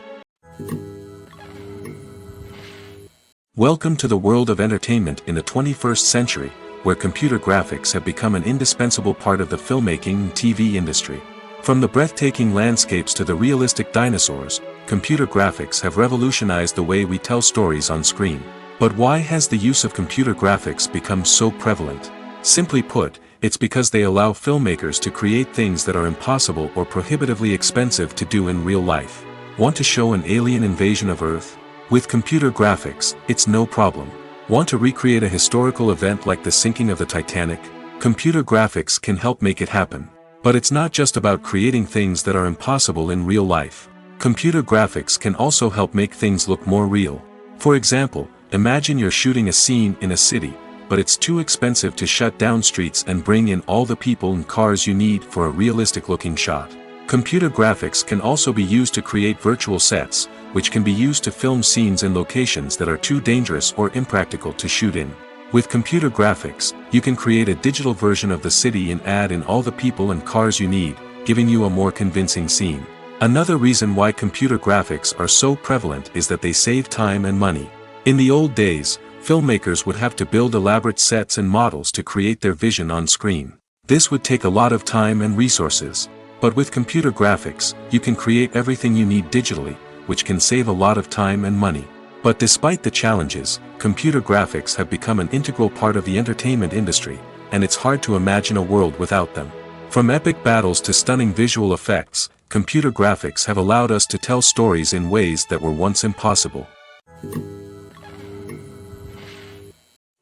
Welcome to the world of entertainment in the 21st century, where computer graphics have become an indispensable part of the filmmaking and TV industry. From the breathtaking landscapes to the realistic dinosaurs, computer graphics have revolutionized the way we tell stories on screen. But why has the use of computer graphics become so prevalent? Simply put, it's because they allow filmmakers to create things that are impossible or prohibitively expensive to do in real life. Want to show an alien invasion of Earth? With computer graphics, it's no problem. Want to recreate a historical event like the sinking of the Titanic? Computer graphics can help make it happen. But it's not just about creating things that are impossible in real life. Computer graphics can also help make things look more real. For example, imagine you're shooting a scene in a city, but it's too expensive to shut down streets and bring in all the people and cars you need for a realistic-looking shot. Computer graphics can also be used to create virtual sets, which can be used to film scenes in locations that are too dangerous or impractical to shoot in. With computer graphics, you can create a digital version of the city and add in all the people and cars you need, giving you a more convincing scene. Another reason why computer graphics are so prevalent is that they save time and money. In the old days, filmmakers would have to build elaborate sets and models to create their vision on screen. This would take a lot of time and resources. But with computer graphics, you can create everything you need digitally, which can save a lot of time and money. But despite the challenges, computer graphics have become an integral part of the entertainment industry, and it's hard to imagine a world without them. From epic battles to stunning visual effects, computer graphics have allowed us to tell stories in ways that were once impossible.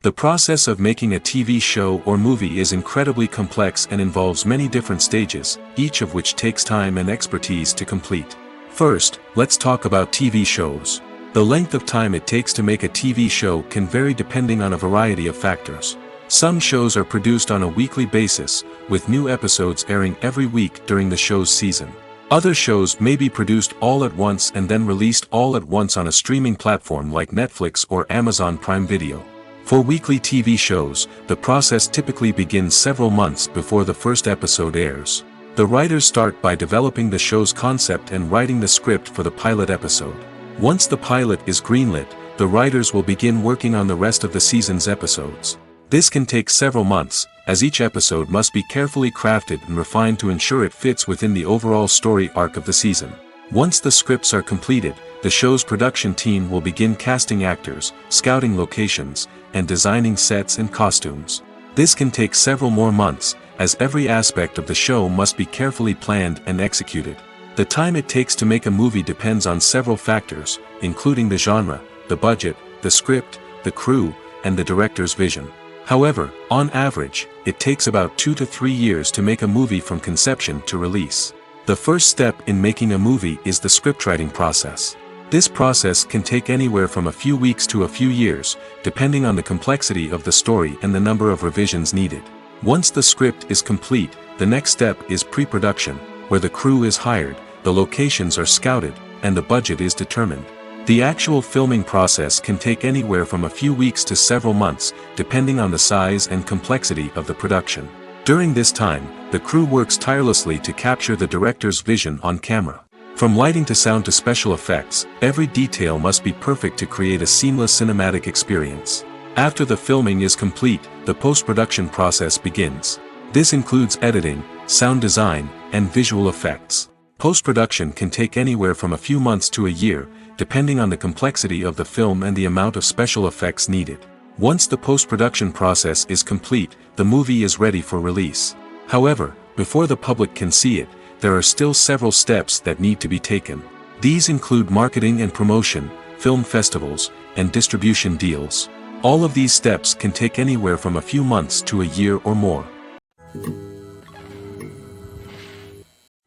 The process of making a TV show or movie is incredibly complex and involves many different stages, each of which takes time and expertise to complete. First, let's talk about TV shows. The length of time it takes to make a TV show can vary depending on a variety of factors. Some shows are produced on a weekly basis, with new episodes airing every week during the show's season. Other shows may be produced all at once and then released all at once on a streaming platform like Netflix or Amazon Prime Video. For weekly TV shows, the process typically begins several months before the first episode airs. The writers start by developing the show's concept and writing the script for the pilot episode. Once the pilot is greenlit, the writers will begin working on the rest of the season's episodes. This can take several months, as each episode must be carefully crafted and refined to ensure it fits within the overall story arc of the season. Once the scripts are completed, the show's production team will begin casting actors, scouting locations, and designing sets and costumes. This can take several more months, as every aspect of the show must be carefully planned and executed. The time it takes to make a movie depends on several factors, including the genre, the budget, the script, the crew, and the director's vision. However, on average, it takes about 2 to 3 years to make a movie from conception to release. The first step in making a movie is the scriptwriting process. This process can take anywhere from a few weeks to a few years, depending on the complexity of the story and the number of revisions needed. Once the script is complete, the next step is pre-production, where the crew is hired, the locations are scouted, and the budget is determined. The actual filming process can take anywhere from a few weeks to several months, depending on the size and complexity of the production. During this time, the crew works tirelessly to capture the director's vision on camera. From lighting to sound to special effects, every detail must be perfect to create a seamless cinematic experience. After the filming is complete, the post-production process begins. This includes editing, sound design, and visual effects. Post-production can take anywhere from a few months to a year, depending on the complexity of the film and the amount of special effects needed. Once the post-production process is complete, the movie is ready for release. However, before the public can see it, there are still several steps that need to be taken. These include marketing and promotion, film festivals, and distribution deals. All of these steps can take anywhere from a few months to a year or more.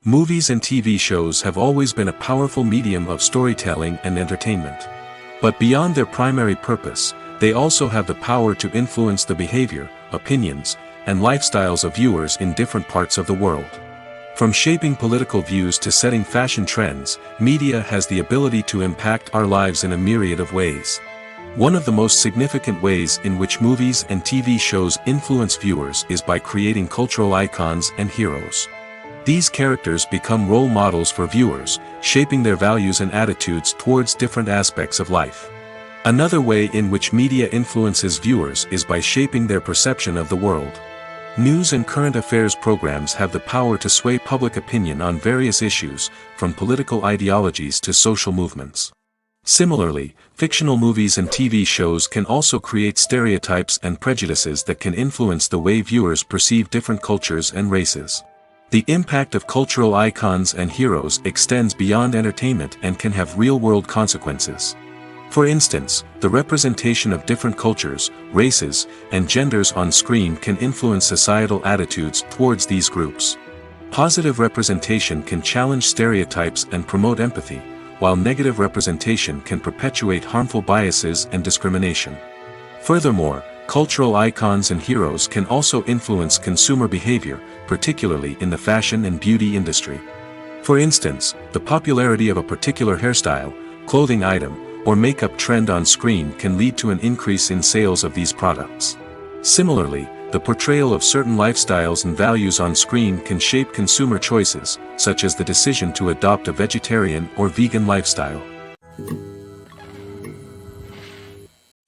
Movies and TV shows have always been a powerful medium of storytelling and entertainment. But beyond their primary purpose, they also have the power to influence the behavior, opinions, and lifestyles of viewers in different parts of the world. From shaping political views to setting fashion trends, media has the ability to impact our lives in a myriad of ways. One of the most significant ways in which movies and TV shows influence viewers is by creating cultural icons and heroes. These characters become role models for viewers, shaping their values and attitudes towards different aspects of life. Another way in which media influences viewers is by shaping their perception of the world. News and current affairs programs have the power to sway public opinion on various issues, from political ideologies to social movements. Similarly, fictional movies and TV shows can also create stereotypes and prejudices that can influence the way viewers perceive different cultures and races. The impact of cultural icons and heroes extends beyond entertainment and can have real-world consequences. For instance, the representation of different cultures, races, and genders on screen can influence societal attitudes towards these groups. Positive representation can challenge stereotypes and promote empathy, while negative representation can perpetuate harmful biases and discrimination. Furthermore, cultural icons and heroes can also influence consumer behavior, particularly in the fashion and beauty industry. For instance, the popularity of a particular hairstyle, clothing item, or makeup trend on screen can lead to an increase in sales of these products. Similarly, the portrayal of certain lifestyles and values on screen can shape consumer choices, such as the decision to adopt a vegetarian or vegan lifestyle.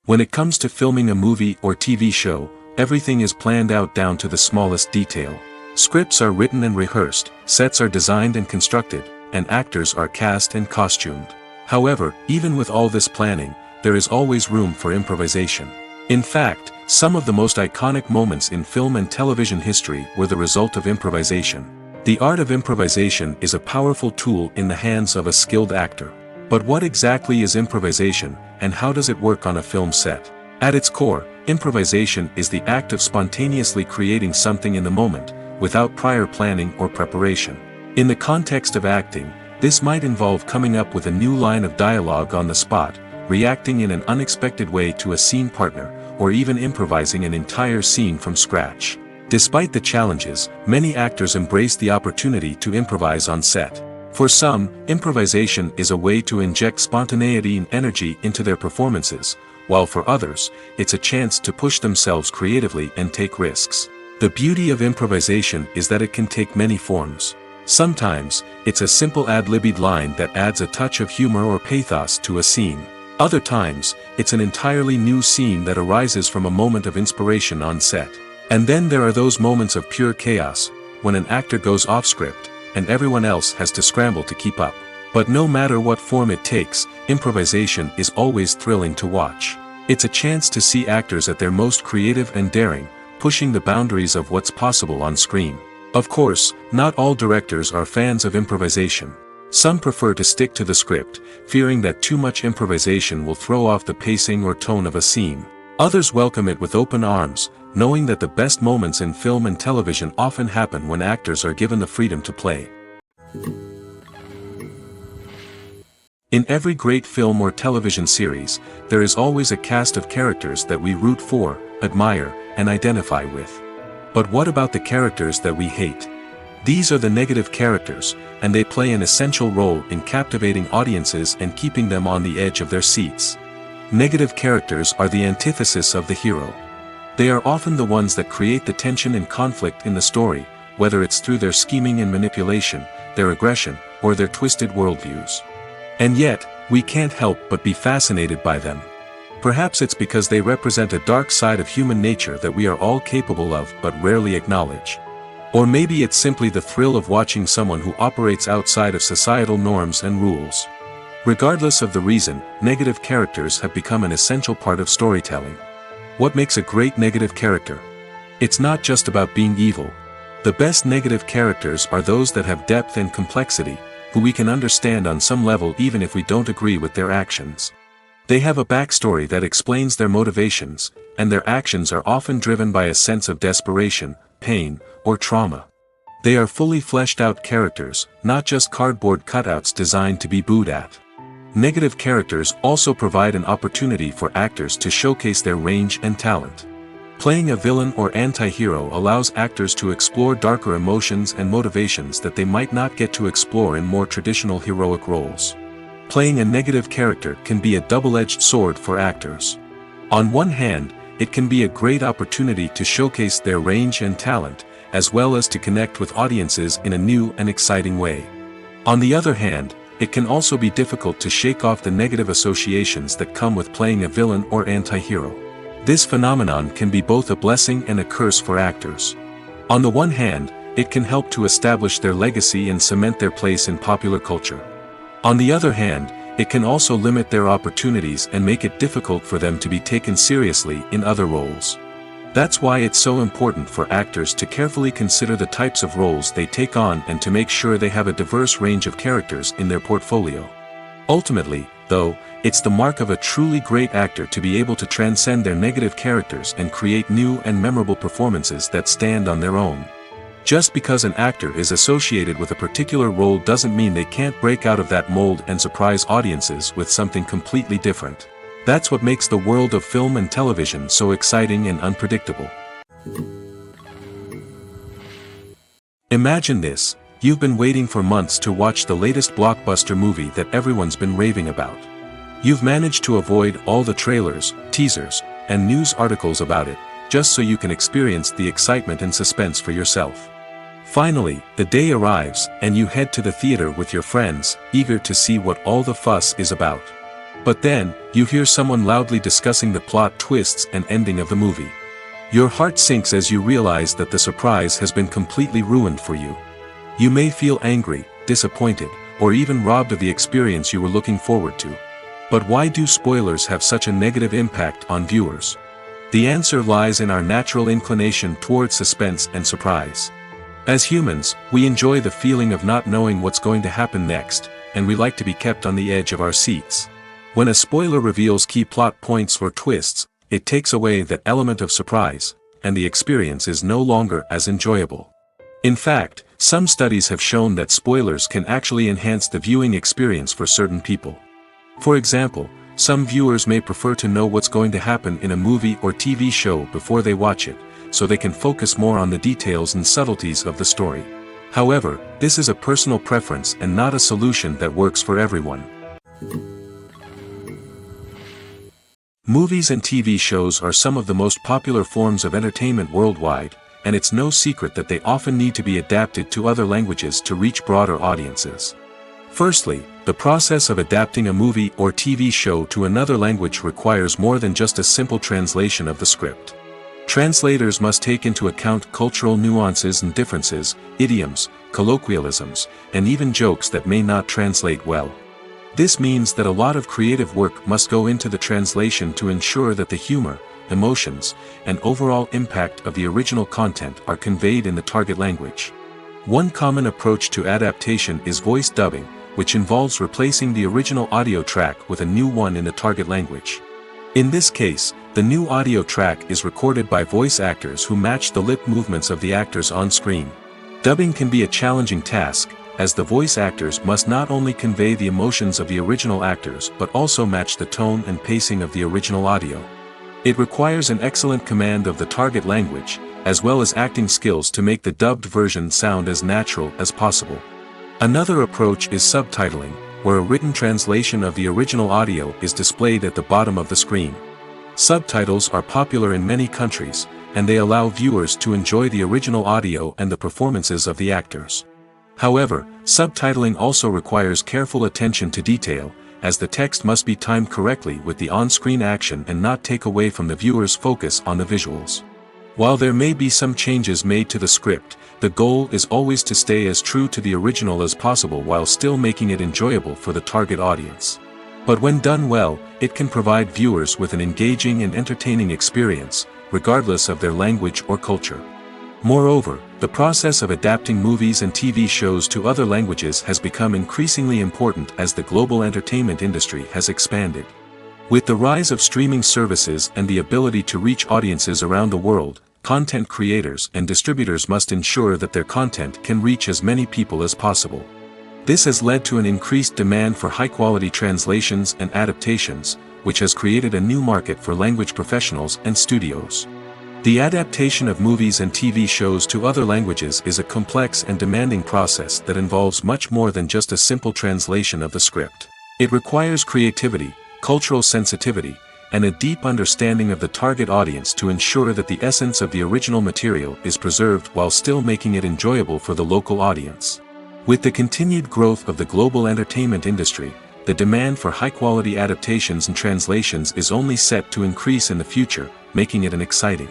When it comes to filming a movie or TV show, everything is planned out down to the smallest detail. Scripts are written and rehearsed, sets are designed and constructed, and actors are cast and costumed. However, even with all this planning, there is always room for improvisation. In fact, some of the most iconic moments in film and television history were the result of improvisation. The art of improvisation is a powerful tool in the hands of a skilled actor. But what exactly is improvisation, and how does it work on a film set? At its core, improvisation is the act of spontaneously creating something in the moment, without prior planning or preparation. In the context of acting, this might involve coming up with a new line of dialogue on the spot, reacting in an unexpected way to a scene partner, or even improvising an entire scene from scratch. Despite the challenges, many actors embrace the opportunity to improvise on set. For some, improvisation is a way to inject spontaneity and energy into their performances, while for others, it's a chance to push themselves creatively and take risks. The beauty of improvisation is that it can take many forms. Sometimes, it's a simple ad-libbed line that adds a touch of humor or pathos to a scene. Other times, it's an entirely new scene that arises from a moment of inspiration on set. And then there are those moments of pure chaos, when an actor goes off script, and everyone else has to scramble to keep up. But no matter what form it takes, improvisation is always thrilling to watch. It's a chance to see actors at their most creative and daring, pushing the boundaries of what's possible on screen. Of course, not all directors are fans of improvisation. Some prefer to stick to the script, fearing that too much improvisation will throw off the pacing or tone of a scene. Others welcome it with open arms, knowing that the best moments in film and television often happen when actors are given the freedom to play. In every great film or television series, there is always a cast of characters that we root for, admire, and identify with. But what about the characters that we hate? These are the negative characters, and they play an essential role in captivating audiences and keeping them on the edge of their seats. Negative characters are the antithesis of the hero. They are often the ones that create the tension and conflict in the story, whether it's through their scheming and manipulation, their aggression, or their twisted worldviews. And yet, we can't help but be fascinated by them. Perhaps it's because they represent a dark side of human nature that we are all capable of but rarely acknowledge. Or maybe it's simply the thrill of watching someone who operates outside of societal norms and rules. Regardless of the reason, negative characters have become an essential part of storytelling. What makes a great negative character? It's not just about being evil. The best negative characters are those that have depth and complexity, who we can understand on some level even if we don't agree with their actions. They have a backstory that explains their motivations, and their actions are often driven by a sense of desperation, pain, or trauma. They are fully fleshed out characters, not just cardboard cutouts designed to be booed at. Negative characters also provide an opportunity for actors to showcase their range and talent. Playing a villain or anti-hero allows actors to explore darker emotions and motivations that they might not get to explore in more traditional heroic roles. Playing a negative character can be a double-edged sword for actors. On one hand, it can be a great opportunity to showcase their range and talent, as well as to connect with audiences in a new and exciting way. On the other hand, it can also be difficult to shake off the negative associations that come with playing a villain or anti-hero. This phenomenon can be both a blessing and a curse for actors. On the one hand, it can help to establish their legacy and cement their place in popular culture. On the other hand, it can also limit their opportunities and make it difficult for them to be taken seriously in other roles. That's why it's so important for actors to carefully consider the types of roles they take on and to make sure they have a diverse range of characters in their portfolio. Ultimately, though, it's the mark of a truly great actor to be able to transcend their negative characters and create new and memorable performances that stand on their own. Just because an actor is associated with a particular role doesn't mean they can't break out of that mold and surprise audiences with something completely different. That's what makes the world of film and television so exciting and unpredictable. Imagine this: you've been waiting for months to watch the latest blockbuster movie that everyone's been raving about. You've managed to avoid all the trailers, teasers, and news articles about it, just so you can experience the excitement and suspense for yourself. Finally, the day arrives, and you head to the theater with your friends, eager to see what all the fuss is about. But then, you hear someone loudly discussing the plot twists and ending of the movie. Your heart sinks as you realize that the surprise has been completely ruined for you. You may feel angry, disappointed, or even robbed of the experience you were looking forward to. But why do spoilers have such a negative impact on viewers? The answer lies in our natural inclination toward suspense and surprise. As humans, we enjoy the feeling of not knowing what's going to happen next, and we like to be kept on the edge of our seats. When a spoiler reveals key plot points or twists, It takes away that element of surprise, and the experience is no longer as enjoyable. In fact, some studies have shown that spoilers can actually enhance the viewing experience for certain people. For example, some viewers may prefer to know what's going to happen in a movie or TV show before they watch it, so they can focus more on the details and subtleties of the story. However, this is a personal preference and not a solution that works for everyone. Movies and TV shows are some of the most popular forms of entertainment worldwide, and it's no secret that they often need to be adapted to other languages to reach broader audiences. Firstly, the process of adapting a movie or TV show to another language requires more than just a simple translation of the script. Translators must take into account cultural nuances and differences, idioms, colloquialisms, and even jokes that may not translate well. This means that a lot of creative work must go into the translation to ensure that the humor, emotions, and overall impact of the original content are conveyed in the target language. One common approach to adaptation is voice dubbing, which involves replacing the original audio track with a new one in the target language. In this case, the new audio track is recorded by voice actors who match the lip movements of the actors on screen. Dubbing can be a challenging task, as the voice actors must not only convey the emotions of the original actors but also match the tone and pacing of the original audio. It requires an excellent command of the target language, as well as acting skills to make the dubbed version sound as natural as possible. Another approach is subtitling, where a written translation of the original audio is displayed at the bottom of the screen. Subtitles are popular in many countries, and they allow viewers to enjoy the original audio and the performances of the actors. However, subtitling also requires careful attention to detail, as the text must be timed correctly with the on-screen action and not take away from the viewer's focus on the visuals. While there may be some changes made to the script, the goal is always to stay as true to the original as possible while still making it enjoyable for the target audience. But when done well, it can provide viewers with an engaging and entertaining experience, regardless of their language or culture. Moreover, the process of adapting movies and TV shows to other languages has become increasingly important as the global entertainment industry has expanded. With the rise of streaming services and the ability to reach audiences around the world, content creators and distributors must ensure that their content can reach as many people as possible. This has led to an increased demand for high-quality translations and adaptations, which has created a new market for language professionals and studios. The adaptation of movies and TV shows to other languages is a complex and demanding process that involves much more than just a simple translation of the script. It requires creativity, cultural sensitivity, and a deep understanding of the target audience to ensure that the essence of the original material is preserved while still making it enjoyable for the local audience. With the continued growth of the global entertainment industry, the demand for high-quality adaptations and translations is only set to increase in the future, making it an exciting.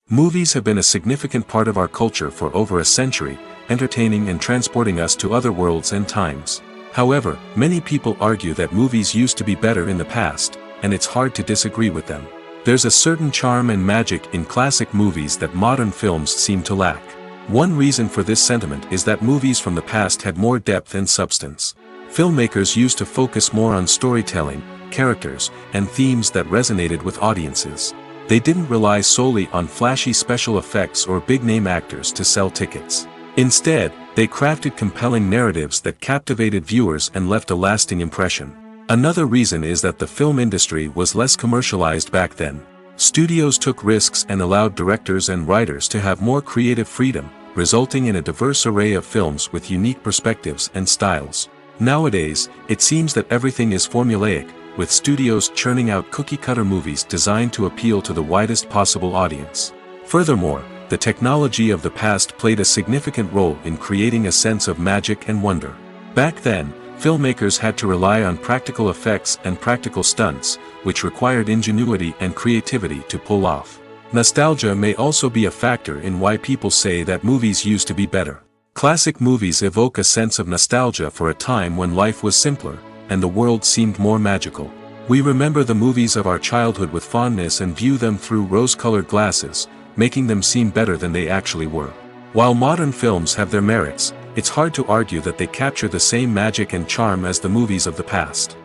Movies have been a significant part of our culture for over a century, entertaining and transporting us to other worlds and times. However, many people argue that movies used to be better in the past, and it's hard to disagree with them. There's a certain charm and magic in classic movies that modern films seem to lack. One reason for this sentiment is that movies from the past had more depth and substance. Filmmakers used to focus more on storytelling, characters, and themes that resonated with audiences. They didn't rely solely on flashy special effects or big-name actors to sell tickets. Instead, they crafted compelling narratives that captivated viewers and left a lasting impression. Another reason is that the film industry was less commercialized back then. Studios took risks and allowed directors and writers to have more creative freedom, resulting in a diverse array of films with unique perspectives and styles. Nowadays, it seems that everything is formulaic, with studios churning out cookie-cutter movies designed to appeal to the widest possible audience. Furthermore, the technology of the past played a significant role in creating a sense of magic and wonder. Back then, filmmakers had to rely on practical effects and practical stunts, which required ingenuity and creativity to pull off. Nostalgia may also be a factor in why people say that movies used to be better. Classic movies evoke a sense of nostalgia for a time when life was simpler, and the world seemed more magical. We remember the movies of our childhood with fondness and view them through rose-colored glasses, making them seem better than they actually were. While modern films have their merits, it's hard to argue that they capture the same magic and charm as the movies of the past.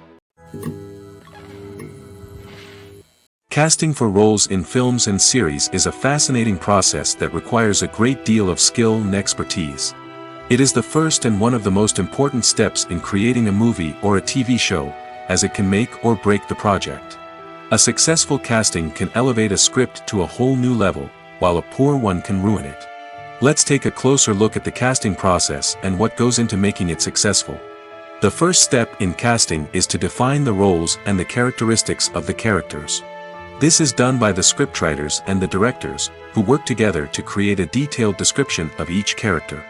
Casting for roles in films and series is a fascinating process that requires a great deal of skill and expertise. It is the first and one of the most important steps in creating a movie or a TV show, as it can make or break the project. A successful casting can elevate a script to a whole new level, while a poor one can ruin it. Let's take a closer look at the casting process and what goes into making it successful. The first step in casting is to define the roles and the characteristics of the characters. This is done by the scriptwriters and the directors, who work together to create a detailed description of each character.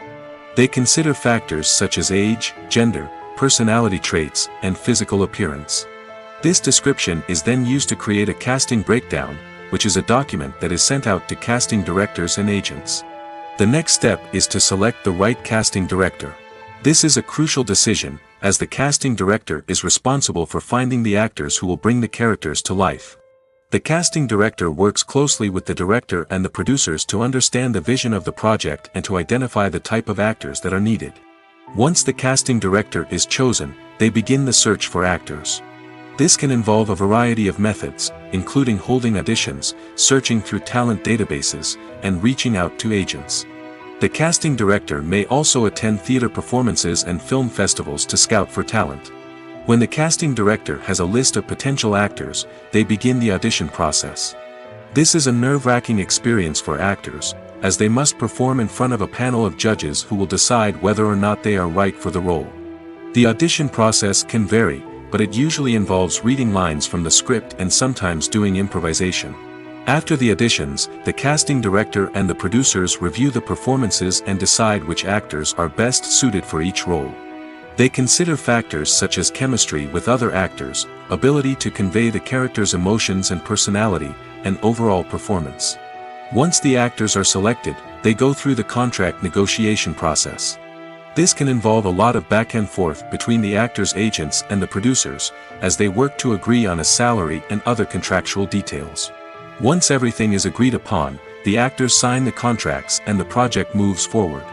They consider factors such as age, gender, personality traits, and physical appearance. This description is then used to create a casting breakdown, which is a document that is sent out to casting directors and agents. The next step is to select the right casting director. This is a crucial decision, as the casting director is responsible for finding the actors who will bring the characters to life. The casting director works closely with the director and the producers to understand the vision of the project and to identify the type of actors that are needed. Once the casting director is chosen, they begin the search for actors. This can involve a variety of methods, including holding auditions, searching through talent databases, and reaching out to agents. The casting director may also attend theater performances and film festivals to scout for talent. When the casting director has a list of potential actors, they begin the audition process. This is a nerve-wracking experience for actors, as they must perform in front of a panel of judges who will decide whether or not they are right for the role. The audition process can vary, but it usually involves reading lines from the script and sometimes doing improvisation. After the auditions, the casting director and the producers review the performances and decide which actors are best suited for each role. They consider factors such as chemistry with other actors, ability to convey the character's emotions and personality, and overall performance. Once the actors are selected, they go through the contract negotiation process. This can involve a lot of back and forth between the actors' agents and the producers, as they work to agree on a salary and other contractual details. Once everything is agreed upon, the actors sign the contracts and the project moves forward.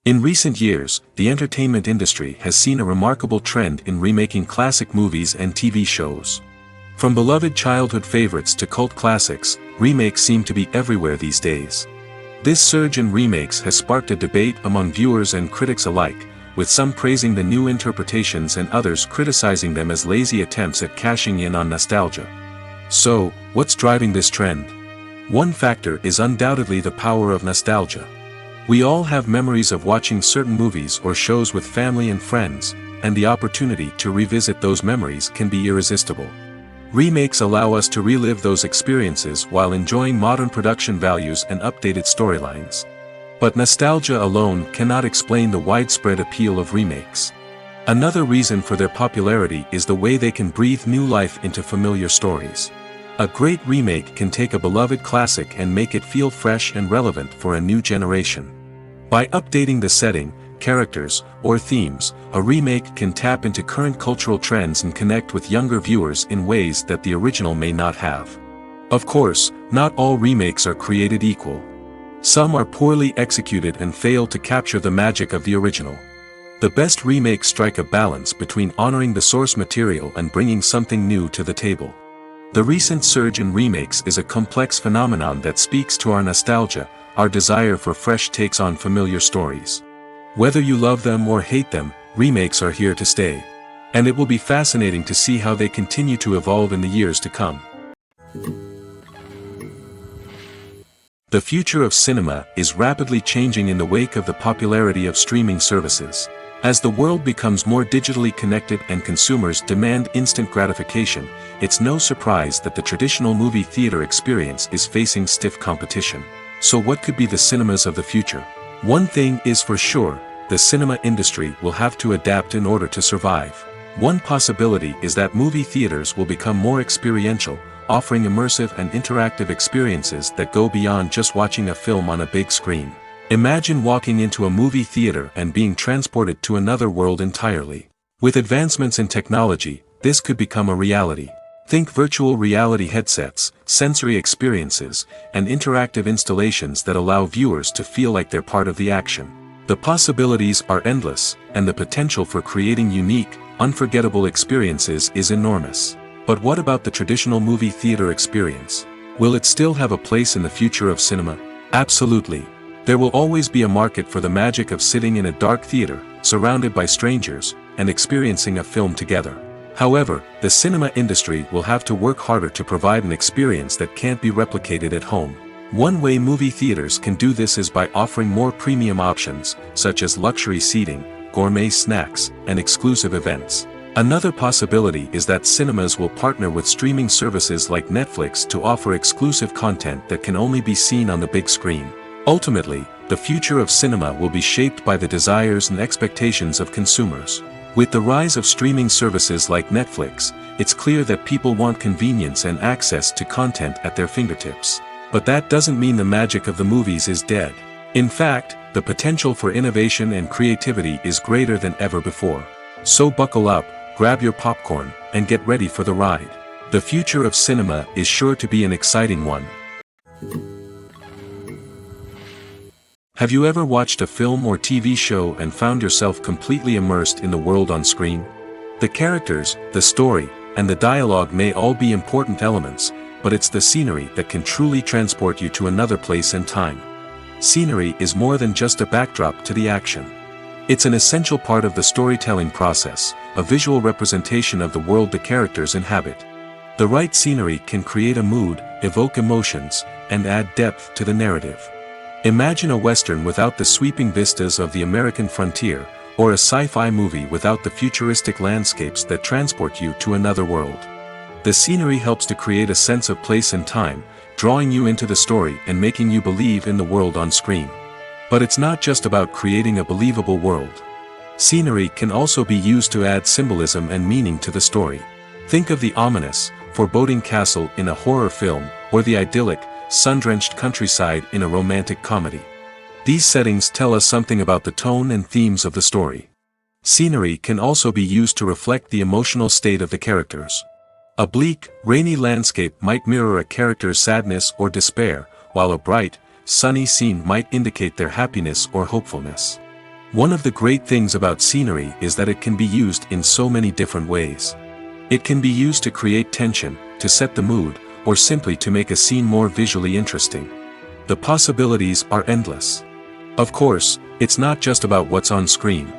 In recent years, the entertainment industry has seen a remarkable trend in remaking classic movies and TV shows. From beloved childhood favorites to cult classics, remakes seem to be everywhere these days. This surge in remakes has sparked a debate among viewers and critics alike, with some praising the new interpretations and others criticizing them as lazy attempts at cashing in on nostalgia. So, what's driving this trend? One factor is undoubtedly the power of nostalgia. We all have memories of watching certain movies or shows with family and friends, and the opportunity to revisit those memories can be irresistible. Remakes allow us to relive those experiences while enjoying modern production values and updated storylines. But nostalgia alone cannot explain the widespread appeal of remakes. Another reason for their popularity is the way they can breathe new life into familiar stories. A great remake can take a beloved classic and make it feel fresh and relevant for a new generation. By updating the setting, characters, or themes, a remake can tap into current cultural trends and connect with younger viewers in ways that the original may not have. Of course, not all remakes are created equal. Some are poorly executed and fail to capture the magic of the original. The best remakes strike a balance between honoring the source material and bringing something new to the table. The recent surge in remakes is a complex phenomenon that speaks to our nostalgia, our desire for fresh takes on familiar stories. Whether you love them or hate them, remakes are here to stay. And it will be fascinating to see how they continue to evolve in the years to come. The future of cinema is rapidly changing in the wake of the popularity of streaming services. As the world becomes more digitally connected and consumers demand instant gratification, it's no surprise that the traditional movie theater experience is facing stiff competition. So what could be the cinemas of the future? One thing is for sure, the cinema industry will have to adapt in order to survive. One possibility is that movie theaters will become more experiential, offering immersive and interactive experiences that go beyond just watching a film on a big screen. Imagine walking into a movie theater and being transported to another world entirely. With advancements in technology, this could become a reality. Think virtual reality headsets, sensory experiences, and interactive installations that allow viewers to feel like they're part of the action. The possibilities are endless, and the potential for creating unique, unforgettable experiences is enormous. But what about the traditional movie theater experience? Will it still have a place in the future of cinema? Absolutely. There will always be a market for the magic of sitting in a dark theater, surrounded by strangers, and experiencing a film together. However, the cinema industry will have to work harder to provide an experience that can't be replicated at home. One way movie theaters can do this is by offering more premium options, such as luxury seating, gourmet snacks, and exclusive events. Another possibility is that cinemas will partner with streaming services like Netflix to offer exclusive content that can only be seen on the big screen. Ultimately, the future of cinema will be shaped by the desires and expectations of consumers. With the rise of streaming services like Netflix, it's clear that people want convenience and access to content at their fingertips. But that doesn't mean the magic of the movies is dead. In fact, the potential for innovation and creativity is greater than ever before. So buckle up, grab your popcorn, and get ready for the ride. The future of cinema is sure to be an exciting one. Have you ever watched a film or TV show and found yourself completely immersed in the world on screen? The characters, the story, and the dialogue may all be important elements, but it's the scenery that can truly transport you to another place and time. Scenery is more than just a backdrop to the action. It's an essential part of the storytelling process, a visual representation of the world the characters inhabit. The right scenery can create a mood, evoke emotions, and add depth to the narrative. Imagine a Western without the sweeping vistas of the American frontier, or a sci-fi movie without the futuristic landscapes that transport you to another world. The scenery helps to create a sense of place and time, drawing you into the story and making you believe in the world on screen. But it's not just about creating a believable world. Scenery can also be used to add symbolism and meaning to the story. Think of the ominous, foreboding castle in a horror film, or the idyllic, sun-drenched countryside in a romantic comedy. These settings tell us something about the tone and themes of the story. Scenery can also be used to reflect the emotional state of the characters. A bleak, rainy landscape might mirror a character's sadness or despair, while a bright, sunny scene might indicate their happiness or hopefulness. One of the great things about scenery is that it can be used in so many different ways. It can be used to create tension, to set the mood, or simply to make a scene more visually interesting. The possibilities are endless. Of course, it's not just about what's on screen.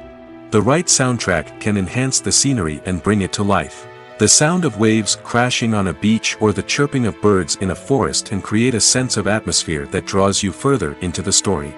The right soundtrack can enhance the scenery and bring it to life. The sound of waves crashing on a beach or the chirping of birds in a forest can create a sense of atmosphere that draws you further into the story.